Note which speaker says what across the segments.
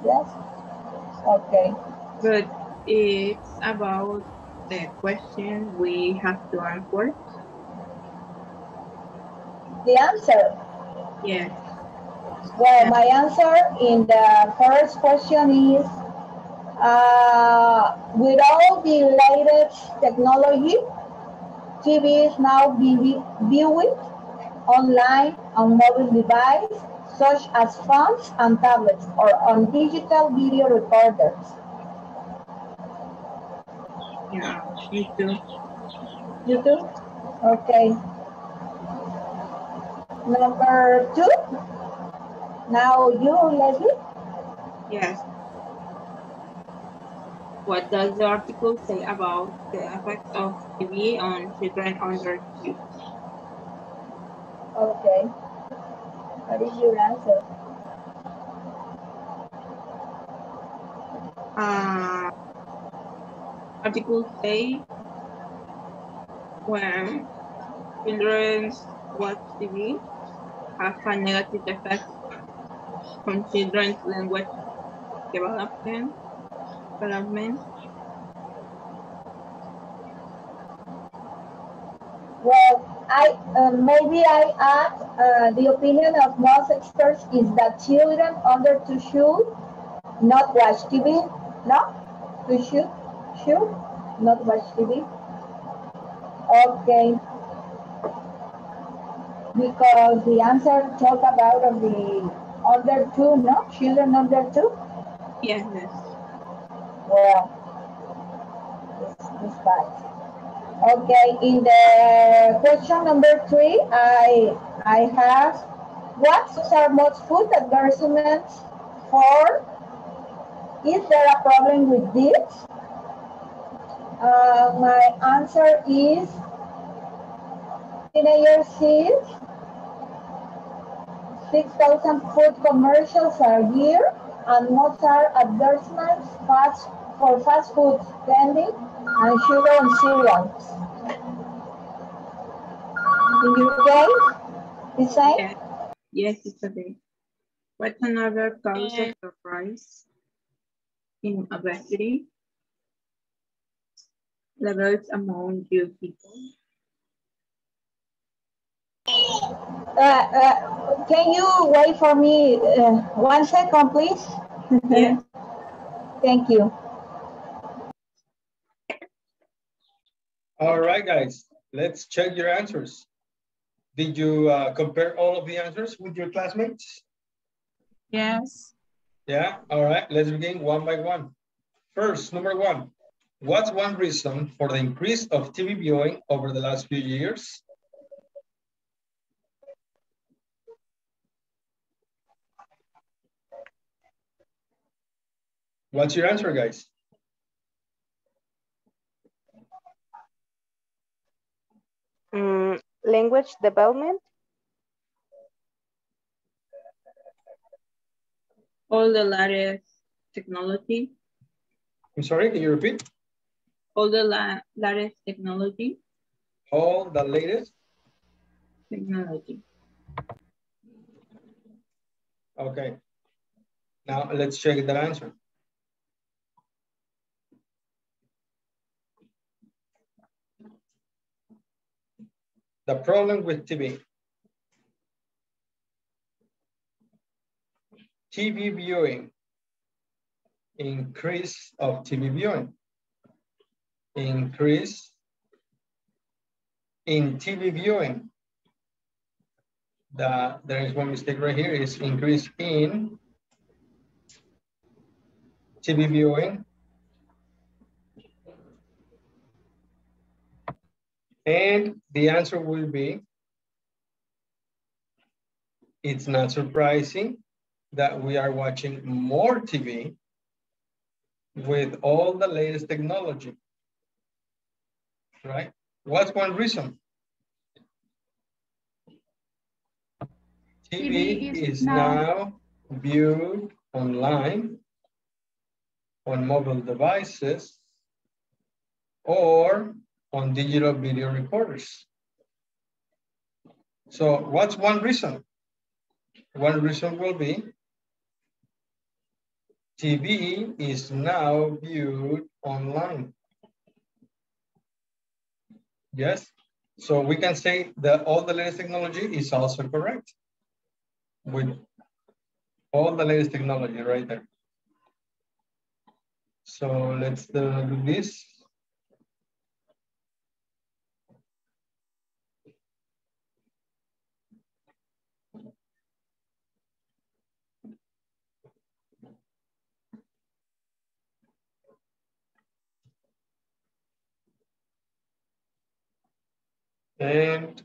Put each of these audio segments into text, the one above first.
Speaker 1: Yes? Okay.
Speaker 2: But it's about the question we have to answer.
Speaker 1: The answer.
Speaker 2: Yes.
Speaker 1: Well,
Speaker 2: Uh,
Speaker 1: my answer in the first question is with all the latest technology, TV is now viewed online on mobile device such as phones and tablets or on digital video recorders.
Speaker 2: yeah, me too.
Speaker 1: You too? Okay. Number two. Now you, Leslie.
Speaker 2: Yes. What does the article say about the effect of TV on children under 2?
Speaker 1: Okay. What is your answer?
Speaker 2: Uh, articles say when children watch TV have a negative effect on children's language development.
Speaker 1: Well, I maybe I add the opinion of most experts is that children under two should not watch TV. No, two should not watch TV. Okay, because the answer talk about of the under two, no children under two.
Speaker 2: Yes, yes.
Speaker 1: Well, it's bad. Okay, in the question number three, I have what are most food advertisements for? Is there a problem with this? My answer is teenagers see 6,000 food commercials a year, and most are advertisements for fast food, candy, and sugar and cereals. In your case, the same?
Speaker 2: Yes, yes, it's a bit. What's another cause of surprise in obesity levels among youth people?
Speaker 1: Can you wait for me 1 second, please?
Speaker 2: Yes.
Speaker 1: Thank you.
Speaker 3: All right, guys, let's check your answers. Did you compare all of the answers with your classmates?
Speaker 2: Yes.
Speaker 3: Yeah, all right, let's begin one by one. First, number one, what's one reason for the increase of TV viewing over the last few years? What's your answer, guys?
Speaker 4: Language development.
Speaker 2: All the latest technology.
Speaker 3: I'm sorry, can you repeat?
Speaker 2: All the latest technology.
Speaker 3: All the latest?
Speaker 2: Technology.
Speaker 3: Okay. Now let's check that answer. The problem with TV. TV viewing. Increase of TV viewing. Increase in TV viewing. There is one mistake right here, is increase in TV viewing. And the answer will be, it's not surprising that we are watching more TV with all the latest technology, right? What's one reason? TV is now viewed online, on mobile devices, or on digital video recorders. So what's one reason? One reason will be TV is now viewed online. Yes, so we can say that all the latest technology is also correct. With all the latest technology right there. So let's do this. And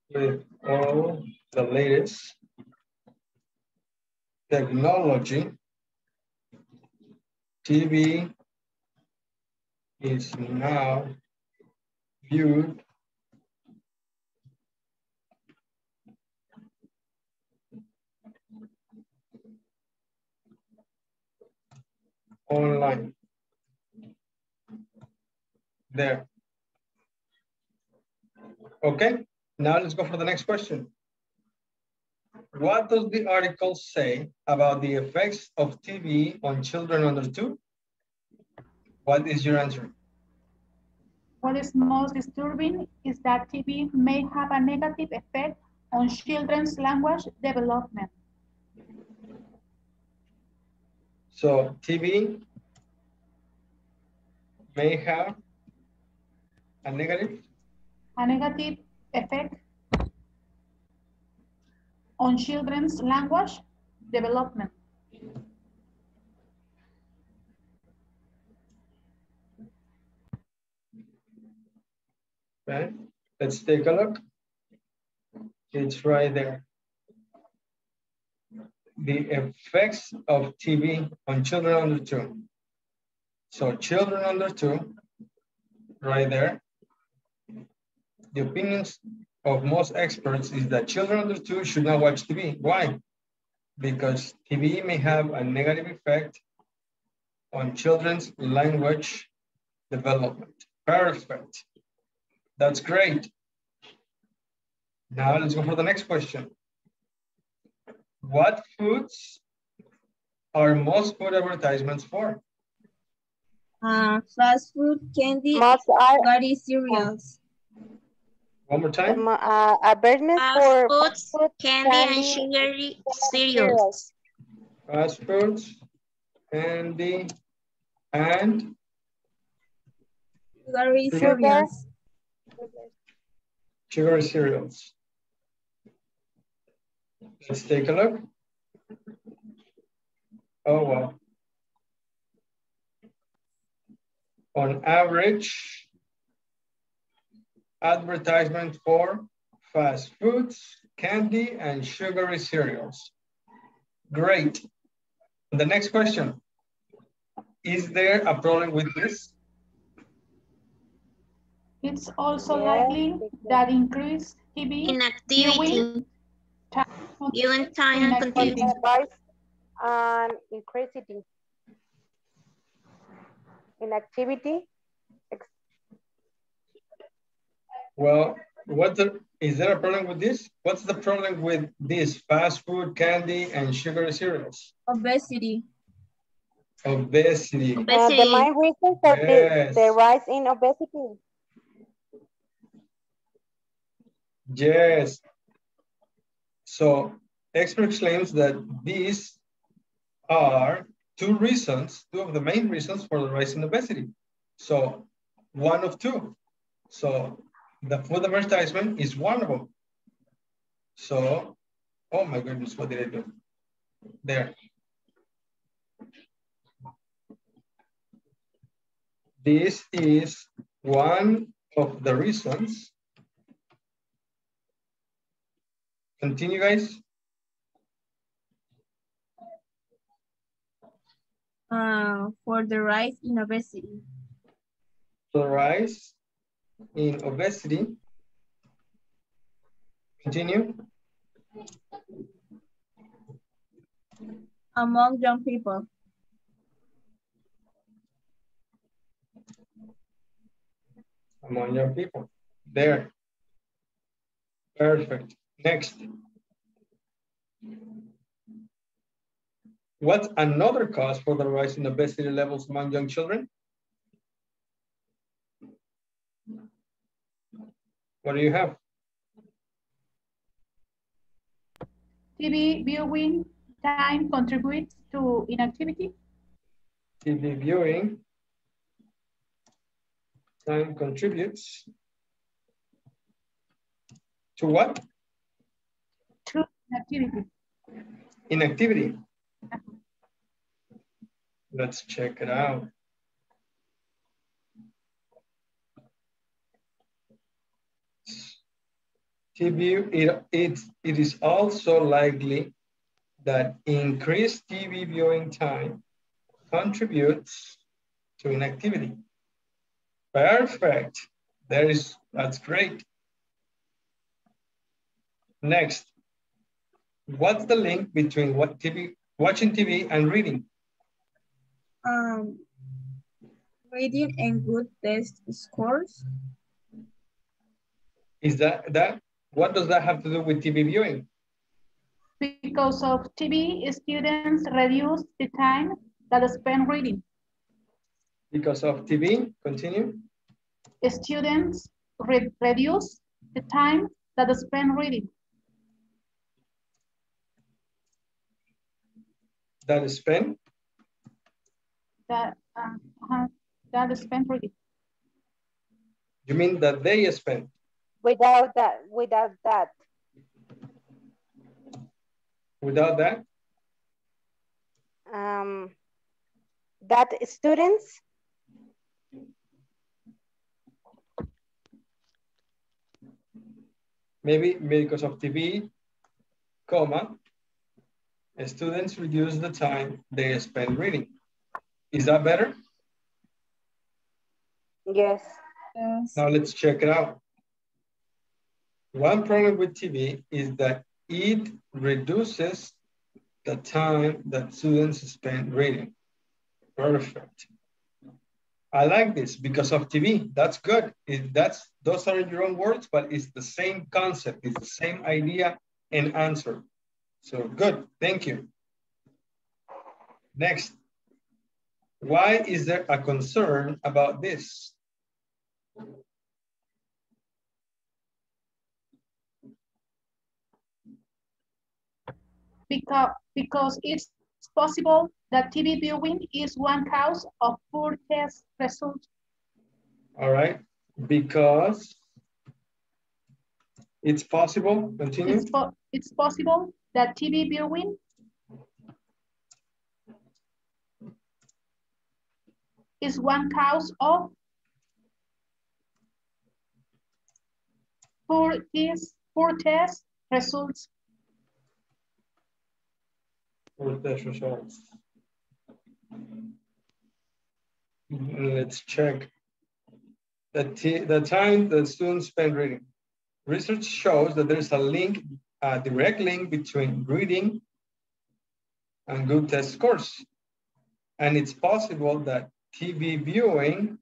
Speaker 3: with all the latest technology, TV is now viewed online. There. Okay, now let's go for the next question. What does the article say about the effects of TV on children under 2? What is your answer?
Speaker 4: What is most disturbing is that TV may have a negative effect on children's language development.
Speaker 3: So TV may have a negative
Speaker 4: effect on children's language development.
Speaker 3: Okay, let's take a look. It's right there. The effects of TV on children under 2. So children under 2, right there. The opinions of most experts is that children under 2 should not watch TV. Why? Because TV may have a negative effect on children's language development. Perfect. That's great. Now let's go for the next question. What foods are most food advertisements for?
Speaker 5: Fast food, candy, sugary cereals.
Speaker 3: One more time.
Speaker 5: Fast foods, candy, and sugary cereals.
Speaker 3: Fast foods, candy, and
Speaker 5: Sugary cereals.
Speaker 3: Sugary cereals. Let's take a look. Oh, wow. On average, advertisement for fast foods, candy, and sugary cereals. Great. The next question. Is there a problem with this?
Speaker 4: It's also likely that increased TV
Speaker 5: Inactivity. Viewing time and continuity.
Speaker 6: And increasing inactivity.
Speaker 3: Well, is there a problem with this? What's the problem with this fast food, candy, and sugary cereals?
Speaker 5: Obesity.
Speaker 3: Obesity.
Speaker 6: The main reason for the rise in obesity.
Speaker 3: Yes. So experts claims that these are two of the main reasons for the rise in obesity. So one of two. So the food advertisement is one of them. So, oh my goodness, what did I do? There. This is one of the reasons. Continue, guys.
Speaker 5: For the rise in obesity.
Speaker 3: The rise in obesity. Continue.
Speaker 5: Among young people.
Speaker 3: Among young people. There. Perfect. Next. What's another cause for the rise in obesity levels among young children? What do you have?
Speaker 4: TV viewing time contributes to inactivity.
Speaker 3: TV viewing time contributes to what?
Speaker 4: To inactivity.
Speaker 3: Inactivity. Let's check it out. It is also likely that increased TV viewing time contributes to inactivity. Perfect. That's great. Next, what's the link between watching TV and reading?
Speaker 5: Reading and good test scores.
Speaker 3: Is that what does that have to do with TV viewing?
Speaker 4: Because of TV, students reduce the time that they spend reading.
Speaker 3: Because of TV, continue.
Speaker 4: Students reduce the time that they spend reading.
Speaker 3: That is spend?
Speaker 4: That spend reading.
Speaker 3: You mean that they spend?
Speaker 6: Without that.
Speaker 3: Without that?
Speaker 6: That students.
Speaker 3: Maybe because of TV, comma, students reduce the time they spend reading. Is that better?
Speaker 6: Yes.
Speaker 3: Now let's check it out. One problem with TV is that it reduces the time that students spend reading. Perfect. I like this because of TV. That's good. Those are your own words, but it's the same concept. It's the same idea and answer. So good. Thank you. Next. Why is there a concern about this?
Speaker 4: Because it's possible that TV viewing is one cause of poor test results.
Speaker 3: All right, because it's possible, continue.
Speaker 4: It's possible that TV viewing is one cause of poor test results.
Speaker 3: Poor test results. Let's check. The time that students spend reading. Research shows that there's a direct link between reading and good test scores. And it's possible that TV viewing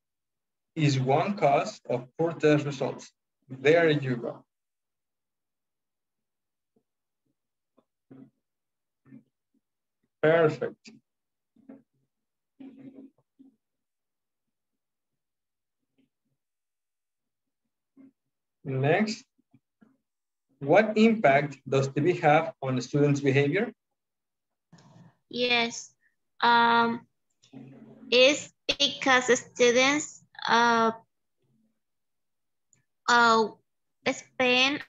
Speaker 3: is one cause of poor test results. There you go. Perfect. Next, what impact does TV have on the students' behavior?
Speaker 7: Yes, it's because the students spend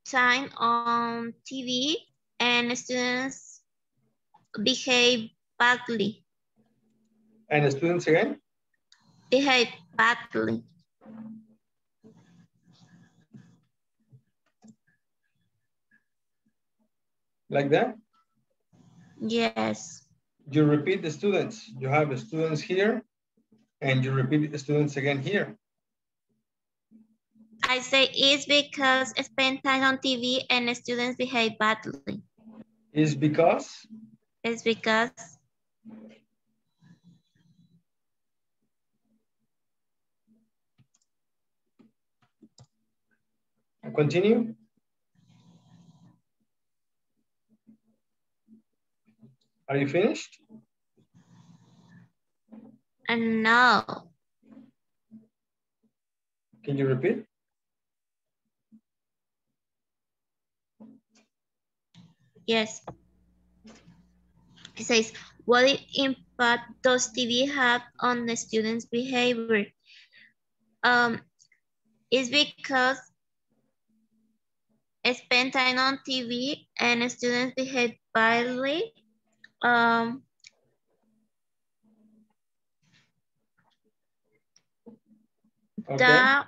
Speaker 7: time on TV and students behave badly.
Speaker 3: And the students again?
Speaker 7: Behave badly.
Speaker 3: Like that?
Speaker 7: Yes.
Speaker 3: You repeat the students. You have the students here and you repeat the students again here.
Speaker 7: I say it's because spend time on TV and students behave badly.
Speaker 3: Is because?
Speaker 7: It's because.
Speaker 3: Continue. Are you finished?
Speaker 7: And no.
Speaker 3: Can you repeat?
Speaker 7: Yes. It says, what impact does TV have on the students' behavior? It's because spend time on TV and students behave badly.
Speaker 3: Okay.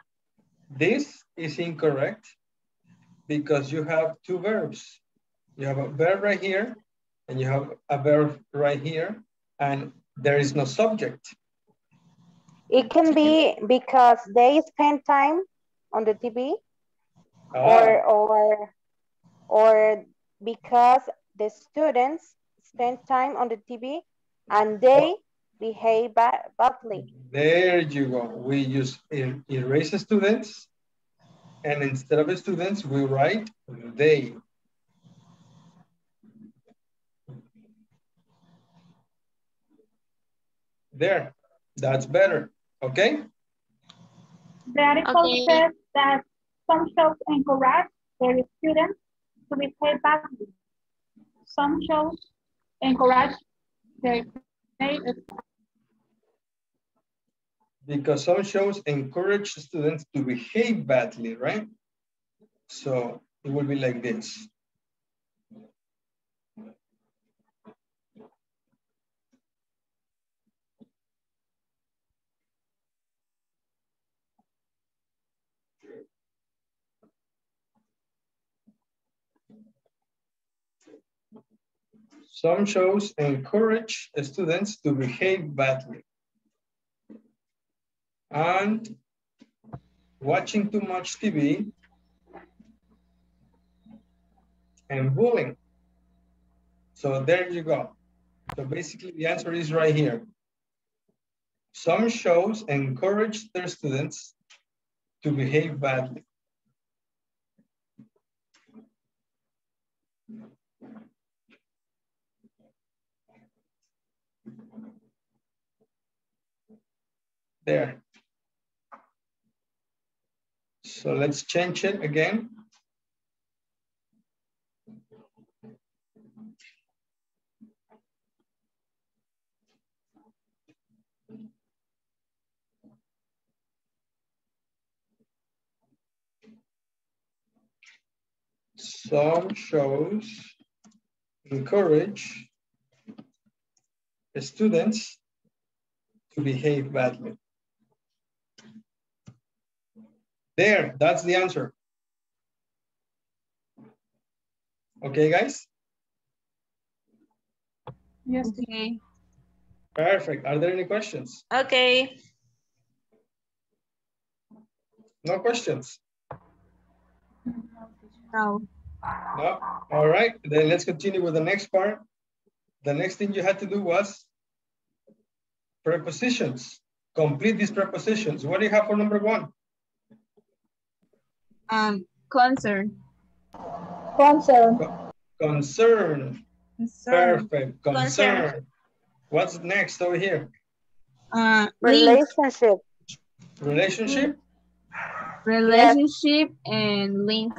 Speaker 3: This is incorrect because you have two verbs. You have a verb right here and you have a verb right here and there is no subject.
Speaker 6: It can be because they spend time on the TV or because the students spend time on the TV and they behave badly.
Speaker 3: There you go. We use erase students and instead of students, we write they. There, that's better, okay?
Speaker 4: The article says that some shows encourage their students to behave badly. Some shows encourage their
Speaker 3: Because some shows encourage students to behave badly, right? So it will be like this. Some shows encourage students to behave badly. And watching too much TV and bullying. So there you go. So basically the answer is right here. Some shows encourage their students to behave badly. There. So let's change it again. Some shows encourage students to behave badly. There, that's the answer. Okay, guys?
Speaker 4: Yes.
Speaker 5: Okay.
Speaker 3: Perfect. Are there any questions?
Speaker 7: Okay.
Speaker 3: No questions?
Speaker 5: No.
Speaker 3: No? All right, then let's continue with the next part. The next thing you had to do was prepositions. Complete these prepositions. What do you have for number one?
Speaker 5: Concern.
Speaker 1: Concern.
Speaker 3: Concern.
Speaker 5: Concern.
Speaker 3: Perfect. Concern. What's next over here?
Speaker 5: Link.
Speaker 6: Relationship.
Speaker 3: Relationship
Speaker 5: Relationship and link.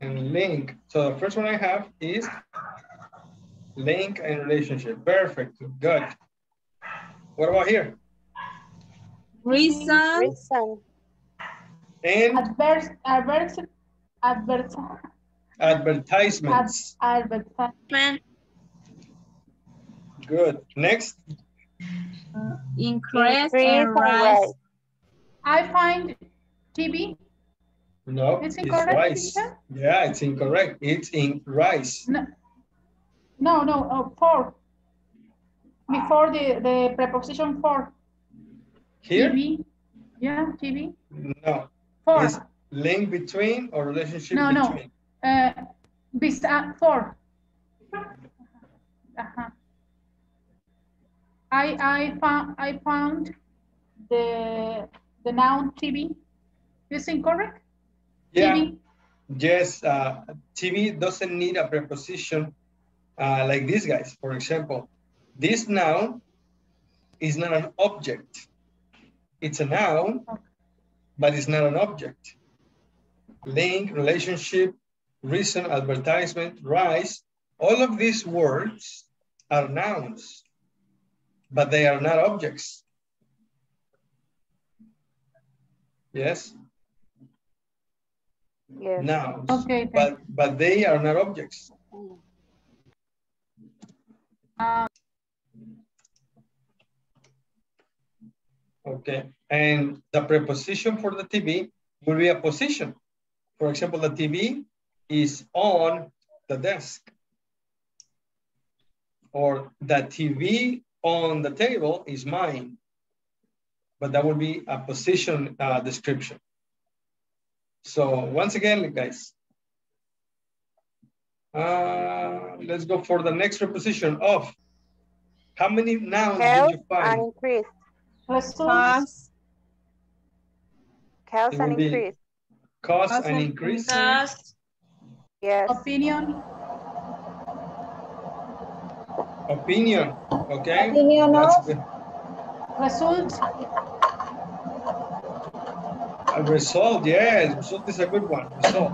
Speaker 3: and link. So the first one I have is link and relationship. Perfect. Good. What about here?
Speaker 5: Reason.
Speaker 3: And advertisements.
Speaker 7: Advertisement.
Speaker 3: Good. Next.
Speaker 5: Increase and rise.
Speaker 4: I find TV.
Speaker 3: No,
Speaker 4: It's
Speaker 3: it's
Speaker 4: incorrect,
Speaker 3: rise.
Speaker 4: teacher?
Speaker 3: Yeah, it's incorrect. It's in rise.
Speaker 4: No, for. Before the preposition for.
Speaker 3: Here?
Speaker 4: TV. Yeah, TV.
Speaker 3: No.
Speaker 4: For.
Speaker 3: It's link between or relationship between.
Speaker 4: For. I found the noun TV is incorrect.
Speaker 3: Yeah,
Speaker 4: TV.
Speaker 3: yes, TV doesn't need a preposition like these guys. For example, this noun is not an object. It's a noun, but it's not an object. Link, relationship, reason, advertisement, rise, all of these words are nouns, but they are not objects. Yes?
Speaker 6: Yes.
Speaker 3: Nouns,
Speaker 4: Okay, thank you.
Speaker 3: but they are not objects. Okay, and the preposition for the TV will be a position. For example, the TV is on the desk. Or the TV on the table is mine. But that would be a position description. So once again, guys, let's go for the next preposition of. How many nouns did you
Speaker 6: And
Speaker 3: find?
Speaker 6: increase.
Speaker 5: Cause.
Speaker 6: Cause
Speaker 3: It
Speaker 6: and
Speaker 3: would be
Speaker 6: increase.
Speaker 3: cause and increase.
Speaker 7: Cause,
Speaker 6: Yes.
Speaker 4: Opinion.
Speaker 3: Opinion, okay?
Speaker 1: Opinion
Speaker 3: That's
Speaker 1: of.
Speaker 3: good.
Speaker 4: Result.
Speaker 3: A result, yes, result is a good one, result.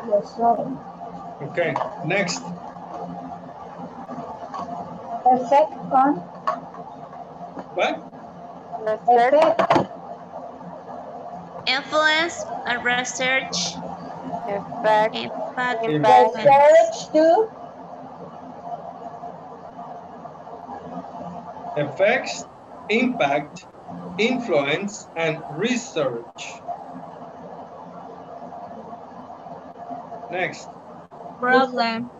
Speaker 1: Result.
Speaker 3: Okay, next.
Speaker 1: Effect on.
Speaker 3: What?
Speaker 1: Effect.
Speaker 7: influence, and research,
Speaker 6: Effect.
Speaker 7: impact,
Speaker 6: Impact.
Speaker 1: Research to.
Speaker 3: Effects, impact, influence, and research. Next.
Speaker 5: Problem.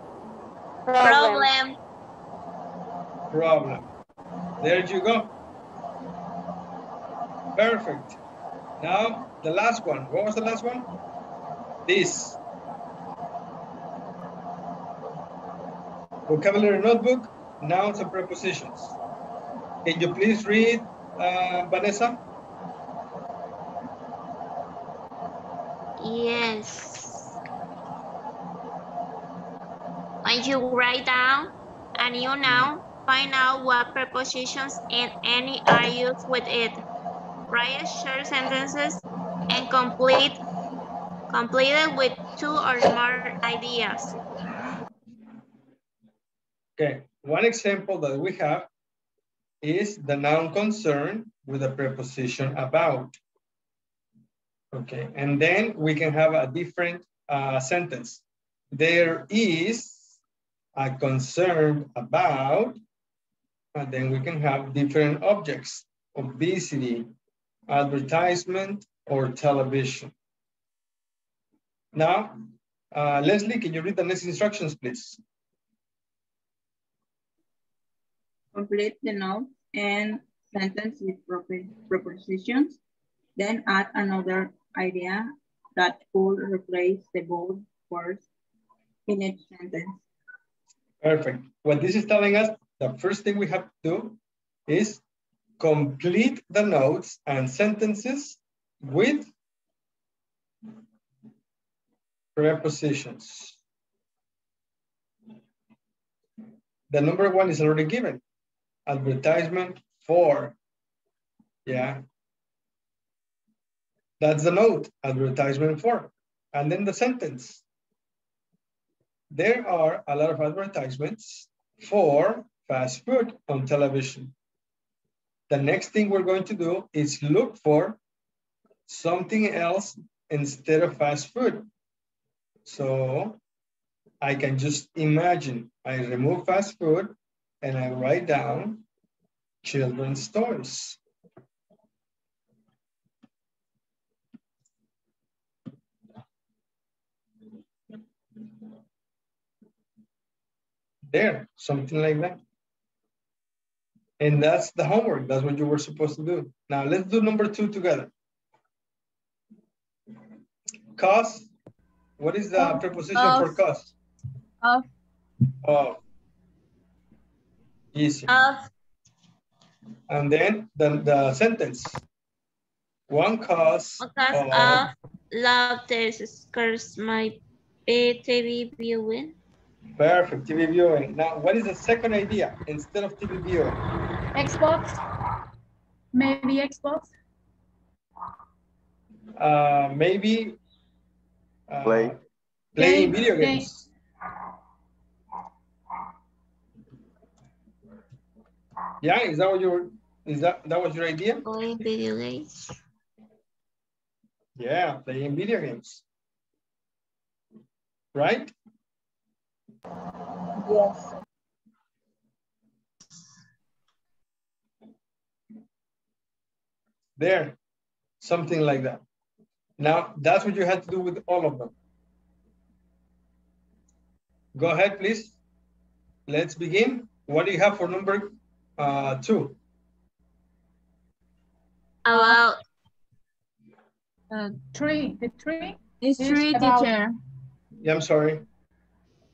Speaker 7: problem,
Speaker 3: Problem. There you go. Perfect. Now, the last one. What was the last one? This. Vocabulary notebook, nouns and prepositions. Can you please read, Vanessa?
Speaker 7: yes. When you write down a new noun, find out what prepositions and any are used with it. Write short sentences and complete it with 2 or more ideas.
Speaker 3: Okay, one example that we have is the noun concern with a preposition about. Okay, and then we can have a different sentence. There is a concern about, and then we can have different objects: obesity, advertisement, or television. Now, Leslie, can you read the next instructions, please?
Speaker 2: Complete the note and sentence with prepositions, then add another idea that could replace the bold words in each sentence.
Speaker 3: Perfect. What this is telling us, the first thing we have to do is complete the notes and sentences with prepositions. The number one is already given. Advertisement for. Yeah. That's the note, advertisement for. And then the sentence. There are a lot of advertisements for fast food on television. The next thing we're going to do is look for something else instead of fast food. So I can just imagine I remove fast food and I write down children's toys. There, something like that. And that's the homework. That's what you were supposed to do. Now let's do number two together. Cause. What is the preposition for cause?
Speaker 5: Of.
Speaker 3: Of. Easy.
Speaker 7: Of,
Speaker 3: And then the sentence. One cause
Speaker 7: Because
Speaker 3: of,
Speaker 7: of love discourse might be TV viewing.
Speaker 3: perfect, TV viewing. Now, what is the second idea instead of TV viewing?
Speaker 4: Xbox. Maybe Xbox.
Speaker 3: Maybe
Speaker 8: Play.
Speaker 3: playing
Speaker 4: Game,
Speaker 3: video
Speaker 4: game.
Speaker 3: games. Yeah, is that what that was your idea?
Speaker 7: Playing video games.
Speaker 3: Yeah, playing video games. Right?
Speaker 1: Yes.
Speaker 3: There, something like that. Now, that's what you had to do with all of them. Go ahead, please. Let's begin. What do you have for number 2?
Speaker 7: About
Speaker 4: Three. The three
Speaker 5: It's
Speaker 4: is
Speaker 5: true,
Speaker 4: about
Speaker 5: teacher.
Speaker 3: Yeah, I'm sorry.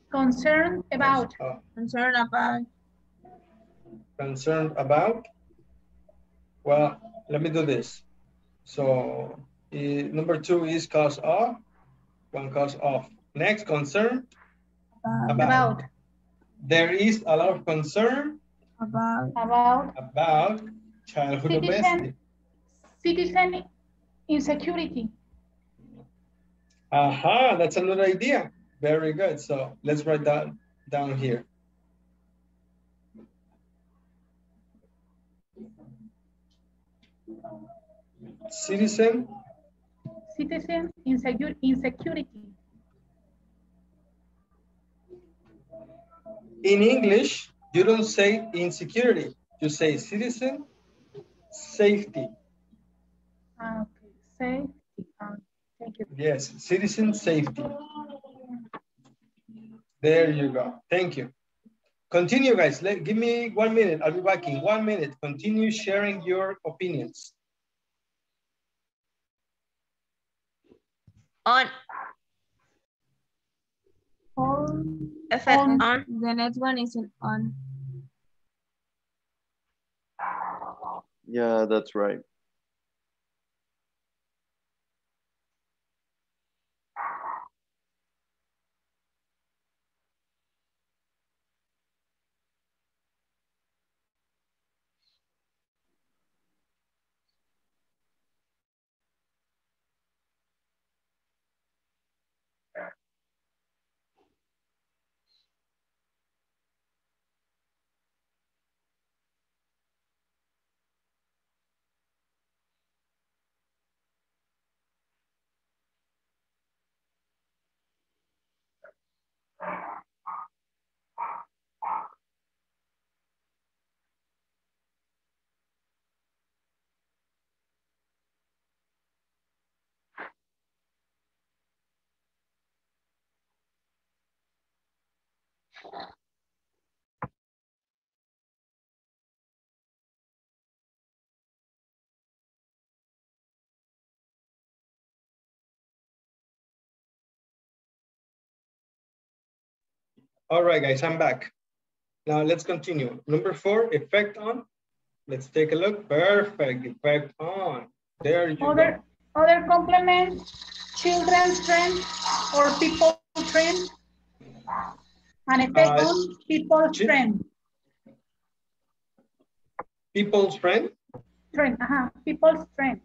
Speaker 4: concern about.
Speaker 5: Concerned about.
Speaker 3: Concerned about. Well, let me do this. So number 2 is cause of. One cause of. Next, concern about. There is a lot of concern about childhood obesity.
Speaker 4: Citizen insecurity.
Speaker 3: Aha, that's another idea. Very good. So let's write that down here. Citizen
Speaker 4: Insecurity.
Speaker 3: in English, you don't say insecurity. You say citizen safety.
Speaker 4: Okay. Safety. Thank you.
Speaker 3: Yes, citizen safety. There you go. Thank you. Continue, guys. Give me 1 minute. I'll be back in 1 minute. Continue sharing your opinions.
Speaker 7: on. Effect
Speaker 4: On.
Speaker 7: on.
Speaker 5: The next one is on.
Speaker 8: Yeah, that's right.
Speaker 3: All right, guys, I'm back. Now let's continue. Number 4, effect on. Let's take a look. Perfect, effect on. There you go.
Speaker 4: Other complement, children's trend or people trend. An effect on people's trend.
Speaker 3: People's friend?
Speaker 4: Trend, people's trend.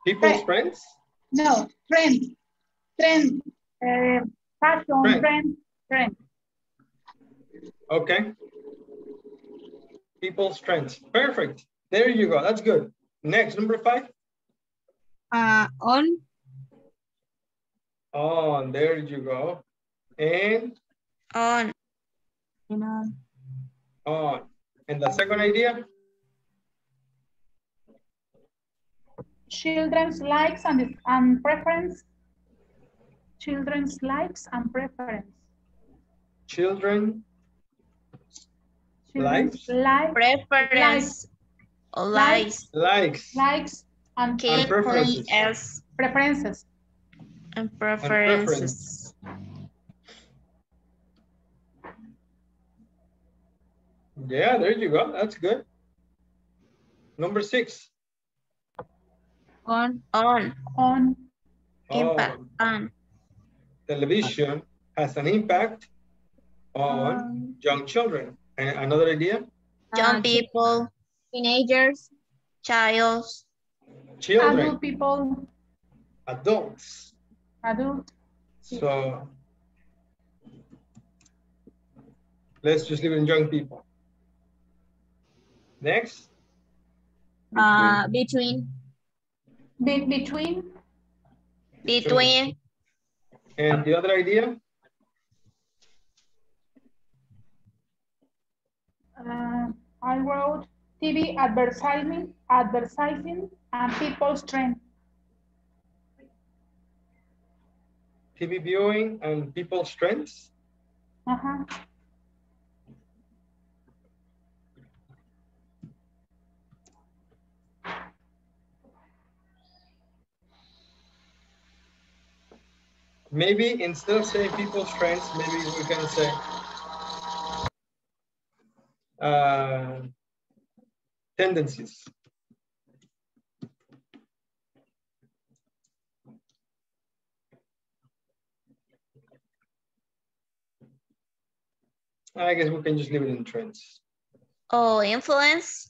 Speaker 3: People's friends?
Speaker 4: No, trend. Trend. Fashion, trend.
Speaker 3: Okay. People's trends. Perfect. There you go. That's good. Next, number 5.
Speaker 5: On.
Speaker 3: On. There you go. And
Speaker 7: On.
Speaker 3: on. And the second idea?
Speaker 4: Children's likes and preference. Children's likes and preference.
Speaker 3: Children.
Speaker 4: Children's
Speaker 7: Preference. Likes.
Speaker 3: Likes.
Speaker 4: And
Speaker 3: preferences.
Speaker 4: Preferences.
Speaker 7: And preferences.
Speaker 3: Yeah, there you go. That's good. Number 6.
Speaker 5: On.
Speaker 7: On.
Speaker 4: On.
Speaker 7: Impact.
Speaker 3: Oh,
Speaker 7: On.
Speaker 3: television has an impact on young children. And another idea?
Speaker 7: Young people.
Speaker 5: Teenagers.
Speaker 7: Childs.
Speaker 3: Children,
Speaker 4: Adult people.
Speaker 3: adults.
Speaker 4: Adult.
Speaker 3: So let's just leave it in young people. Next.
Speaker 5: Between.
Speaker 4: Between.
Speaker 7: Between.
Speaker 3: And the other idea?
Speaker 4: I wrote TV advertising and people's trend.
Speaker 3: TV viewing and people's strengths.
Speaker 4: Uh-huh.
Speaker 3: Maybe instead of saying people's strengths, maybe we can say tendencies. I guess we can just leave it in trends.
Speaker 7: Oh, influence.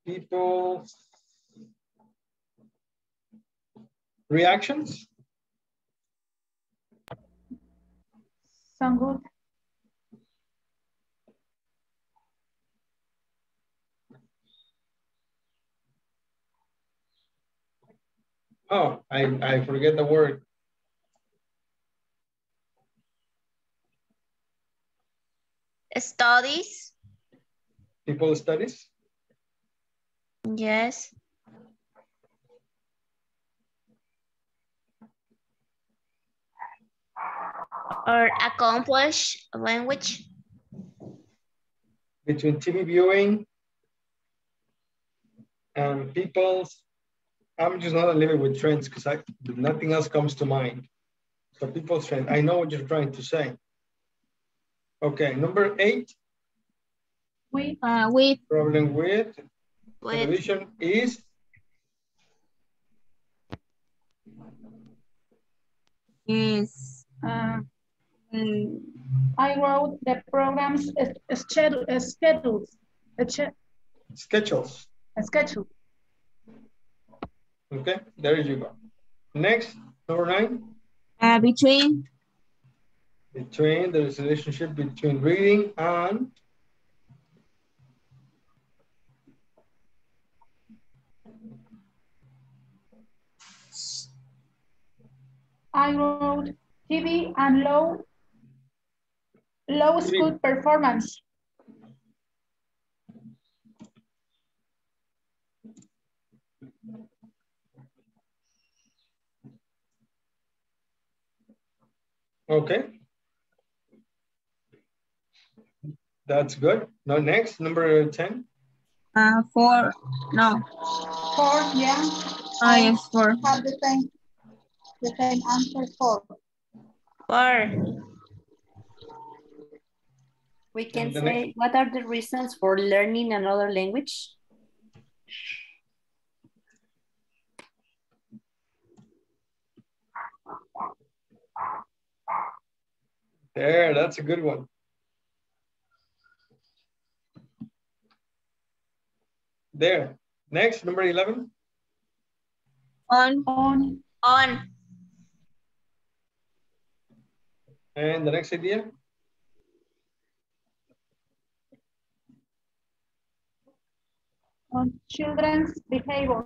Speaker 3: People's reactions.
Speaker 4: Sound good?
Speaker 3: Oh, I forget the word.
Speaker 7: Studies.
Speaker 3: People studies.
Speaker 7: Yes. Or accomplish language.
Speaker 3: Between TV viewing and people's, I'm just not living with trends because nothing else comes to mind. So people's trends, I know what you're trying to say. Okay, number 8.
Speaker 4: With.
Speaker 3: Problem with television is
Speaker 4: I wrote the program's schedules.
Speaker 3: schedules.
Speaker 4: Schedule.
Speaker 3: Okay, there you go. Next, number 9.
Speaker 5: Between.
Speaker 3: Between, there is a relationship between reading and
Speaker 4: I wrote TV and low school performance.
Speaker 3: okay. That's good. Now next, number 10.
Speaker 5: 4. No.
Speaker 4: 4, yeah.
Speaker 5: Yes, 4.
Speaker 4: Have the same answer, 4.
Speaker 7: 4.
Speaker 9: We can
Speaker 3: The
Speaker 9: say,
Speaker 3: next.
Speaker 9: what are the reasons for learning another language?
Speaker 3: There, that's a good one. There. Next, number 11.
Speaker 5: On.
Speaker 3: And the next idea.
Speaker 4: On children's behavior.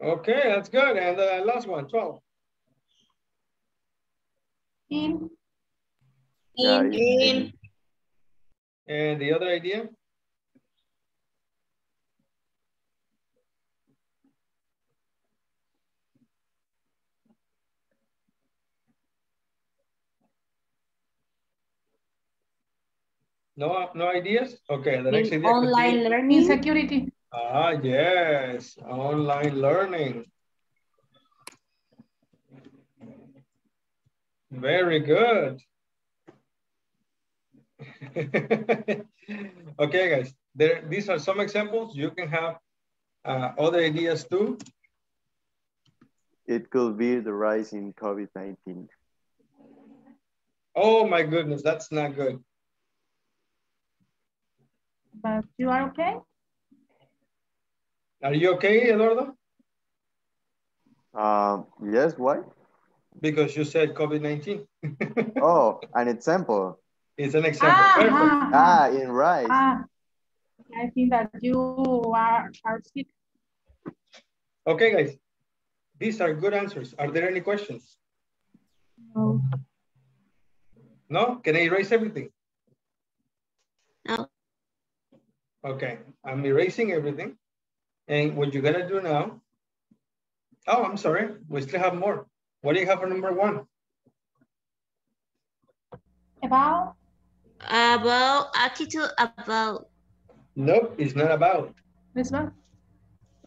Speaker 3: Okay, that's good. And the last one, 12.
Speaker 4: In.
Speaker 7: In.
Speaker 3: And the other idea? No ideas? Okay, the next
Speaker 9: In
Speaker 3: idea could
Speaker 9: online
Speaker 3: be
Speaker 9: learning.
Speaker 4: Insecurity.
Speaker 3: yes, online learning. Very good. Okay, guys, these are some examples. You can have other ideas too.
Speaker 8: It could be the rise in COVID-19.
Speaker 3: Oh my goodness, that's not good.
Speaker 4: But you are okay?
Speaker 3: Are you okay, Eduardo?
Speaker 8: Yes, why?
Speaker 3: Because you said COVID-19.
Speaker 8: Oh, an example.
Speaker 3: It's an example. Perfect.
Speaker 8: In rise.
Speaker 4: I think that you are sick.
Speaker 3: Okay, guys. These are good answers. Are there any questions?
Speaker 4: No.
Speaker 3: No? Can I erase everything?
Speaker 7: No.
Speaker 3: Okay, I'm erasing everything. And what you're gonna do now, oh, I'm sorry, we still have more. What do you have for number 1?
Speaker 4: About?
Speaker 7: About, attitude about.
Speaker 3: Nope, it's not about.
Speaker 4: This one?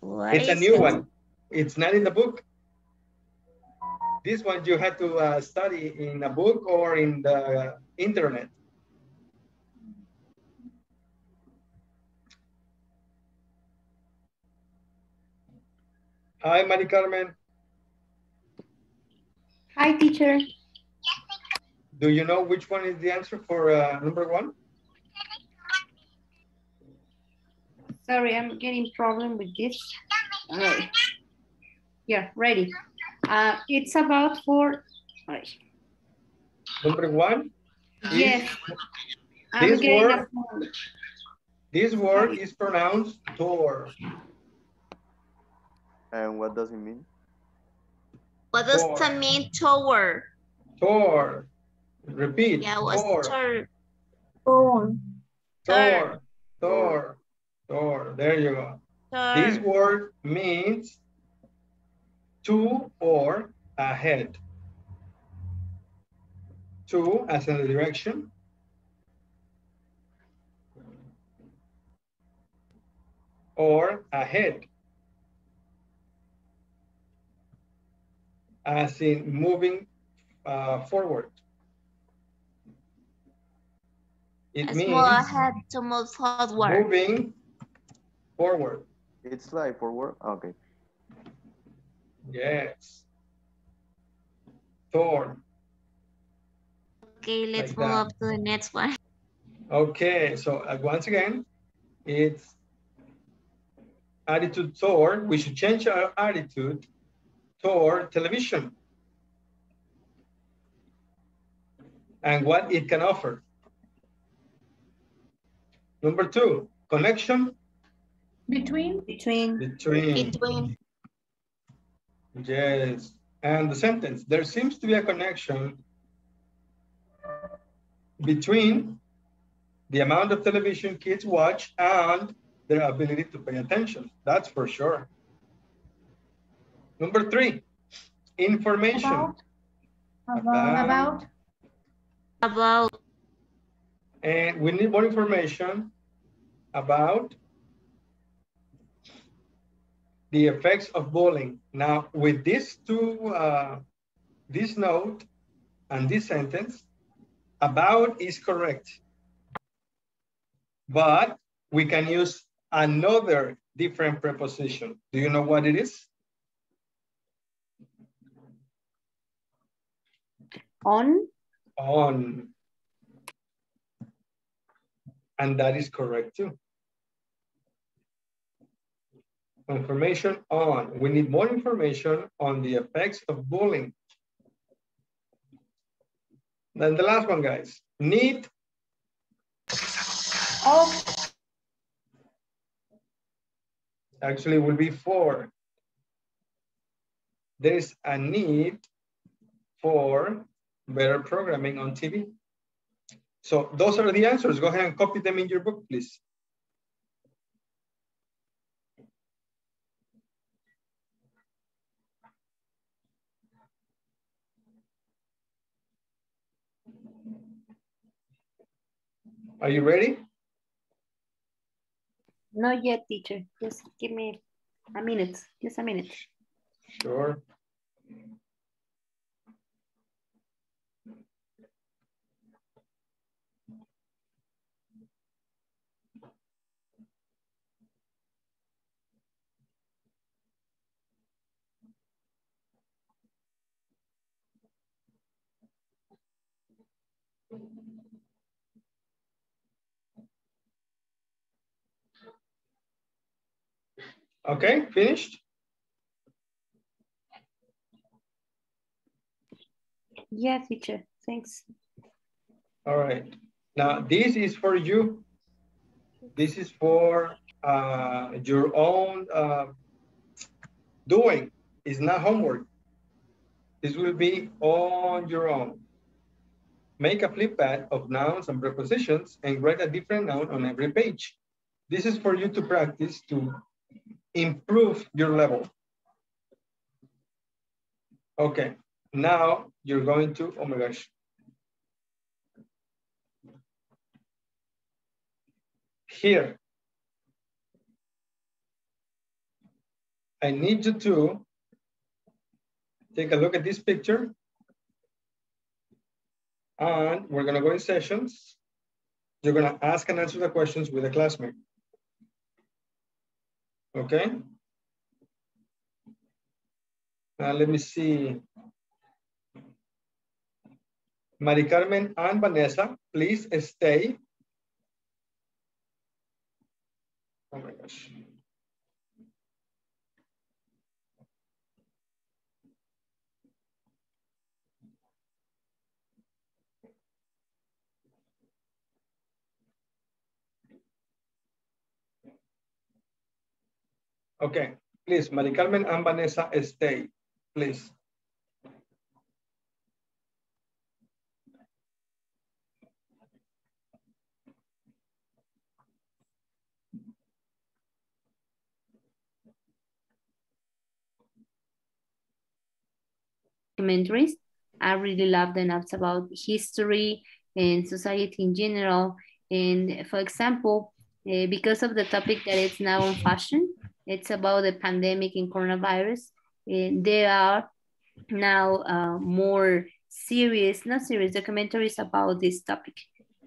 Speaker 7: What
Speaker 3: It's a
Speaker 7: is
Speaker 3: new
Speaker 7: it?
Speaker 3: one. It's not in the book. This one you had to study in a book or in the internet. Hi, Mari Carmen.
Speaker 9: Hi, teacher.
Speaker 3: Do you know which one is the answer for number 1?
Speaker 9: Sorry, I'm getting problem with this. Yeah, ready. It's about for.
Speaker 3: Number 1
Speaker 9: Yes.
Speaker 3: is
Speaker 9: I'm
Speaker 3: this
Speaker 9: getting
Speaker 3: word. This word is pronounced door.
Speaker 8: And what does it mean?
Speaker 7: What does that mean, tower?
Speaker 3: Door. Repeat.
Speaker 7: Yeah, what's
Speaker 3: Door.
Speaker 7: Door.
Speaker 3: Door. There you go.
Speaker 7: Door.
Speaker 3: This word means to or ahead. To as in the direction. Or ahead. As in moving forward. It
Speaker 7: Let's move
Speaker 3: means
Speaker 7: ahead to move forward.
Speaker 3: moving forward.
Speaker 8: It's like forward. Okay.
Speaker 3: Yes. Door.
Speaker 7: Okay, let's
Speaker 3: Like
Speaker 7: move
Speaker 3: that.
Speaker 7: up to the next one.
Speaker 3: Okay, so once again, it's attitude toward. We should change our attitude toward television and what it can offer. Number 2, connection.
Speaker 4: Between?
Speaker 3: Between. Yes. And the sentence, there seems to be a connection between the amount of television kids watch and their ability to pay attention. That's for sure. Number 3, information.
Speaker 4: About.
Speaker 3: And we need more information about the effects of bullying. Now, with these two, this note and this sentence, about is correct. But we can use another different preposition. Do you know what it is?
Speaker 9: On.
Speaker 3: And that is correct too. Information on. We need more information on the effects of bullying. Then the last one, guys. Need. Actually, will be for. There is a need for better programming on TV. So those are the answers. Go ahead and copy them in your book, please. Are you ready?
Speaker 9: Not yet, teacher. Just give me a minute. Just a minute.
Speaker 3: Sure. Okay, finished?
Speaker 9: Yeah, teacher. Thanks.
Speaker 3: All right. Now, this is for you. This is for your own doing. It's not homework. This will be on your own. Make a flip pad of nouns and prepositions and write a different noun on every page. This is for you to practice to improve your level. Okay, now you're going to, oh my gosh. Here, I need you to take a look at this picture and we're gonna go in sessions. You're gonna ask and answer the questions with a classmate. Okay? Now let me see. Mari Carmen and Vanessa, please stay. Oh my gosh. Okay, please, Mari Carmen and Vanessa, stay, please.
Speaker 9: Documentaries. I really love them. It's about history and society in general. And for example, because of the topic that is now on fashion, it's about the pandemic and coronavirus. There are now more serious, not serious, documentaries about this topic.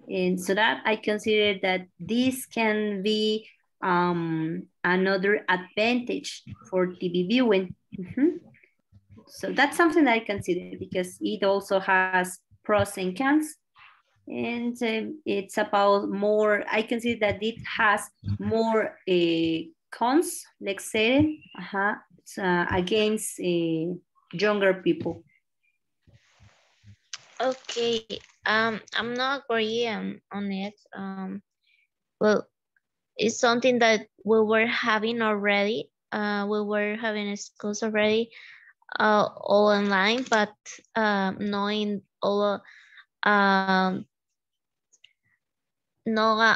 Speaker 9: And so that I consider that this can be another advantage for TV viewing. So that's something I consider because it also has pros and cons. And it's about more, I consider that it has more cons, let's say, against younger people.
Speaker 7: Okay, I'm not agree on it. Well, it's something that we were having already. We were having schools already, all online, but knowing all, no,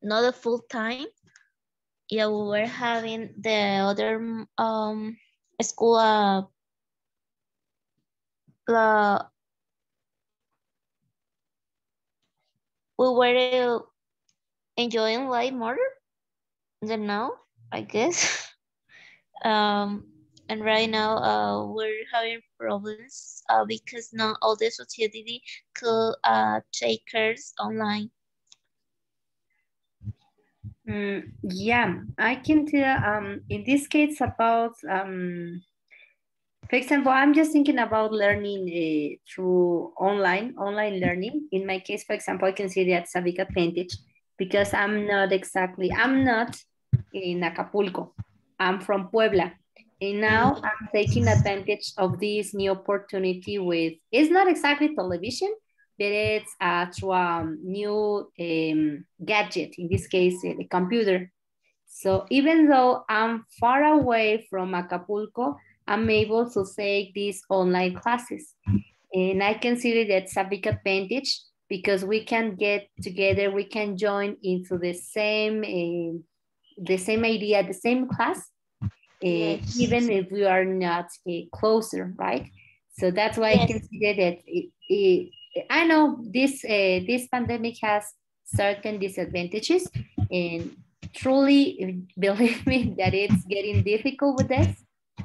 Speaker 7: not a full time. Yeah, we were having the other school we were enjoying life more than now, I guess. And right now we're having problems because not all the society could take course online.
Speaker 9: Yeah, I can tell in this case about for example, I'm just thinking about learning through online learning. In my case, for example, I can see that's a big advantage because I'm not in Acapulco. I'm from Puebla. And now I'm taking advantage of this new opportunity with, it's not exactly television, but it's through a new gadget, in this case, the computer. So even though I'm far away from Acapulco, I'm able to take these online classes. And I consider that's a big advantage because we can get together, we can join into the same idea, the same class,
Speaker 7: Yes.
Speaker 9: even if we are not closer, right? So that's why I
Speaker 7: Yes.
Speaker 9: consider that I know this pandemic has certain disadvantages, and truly believe me that it's getting difficult with this.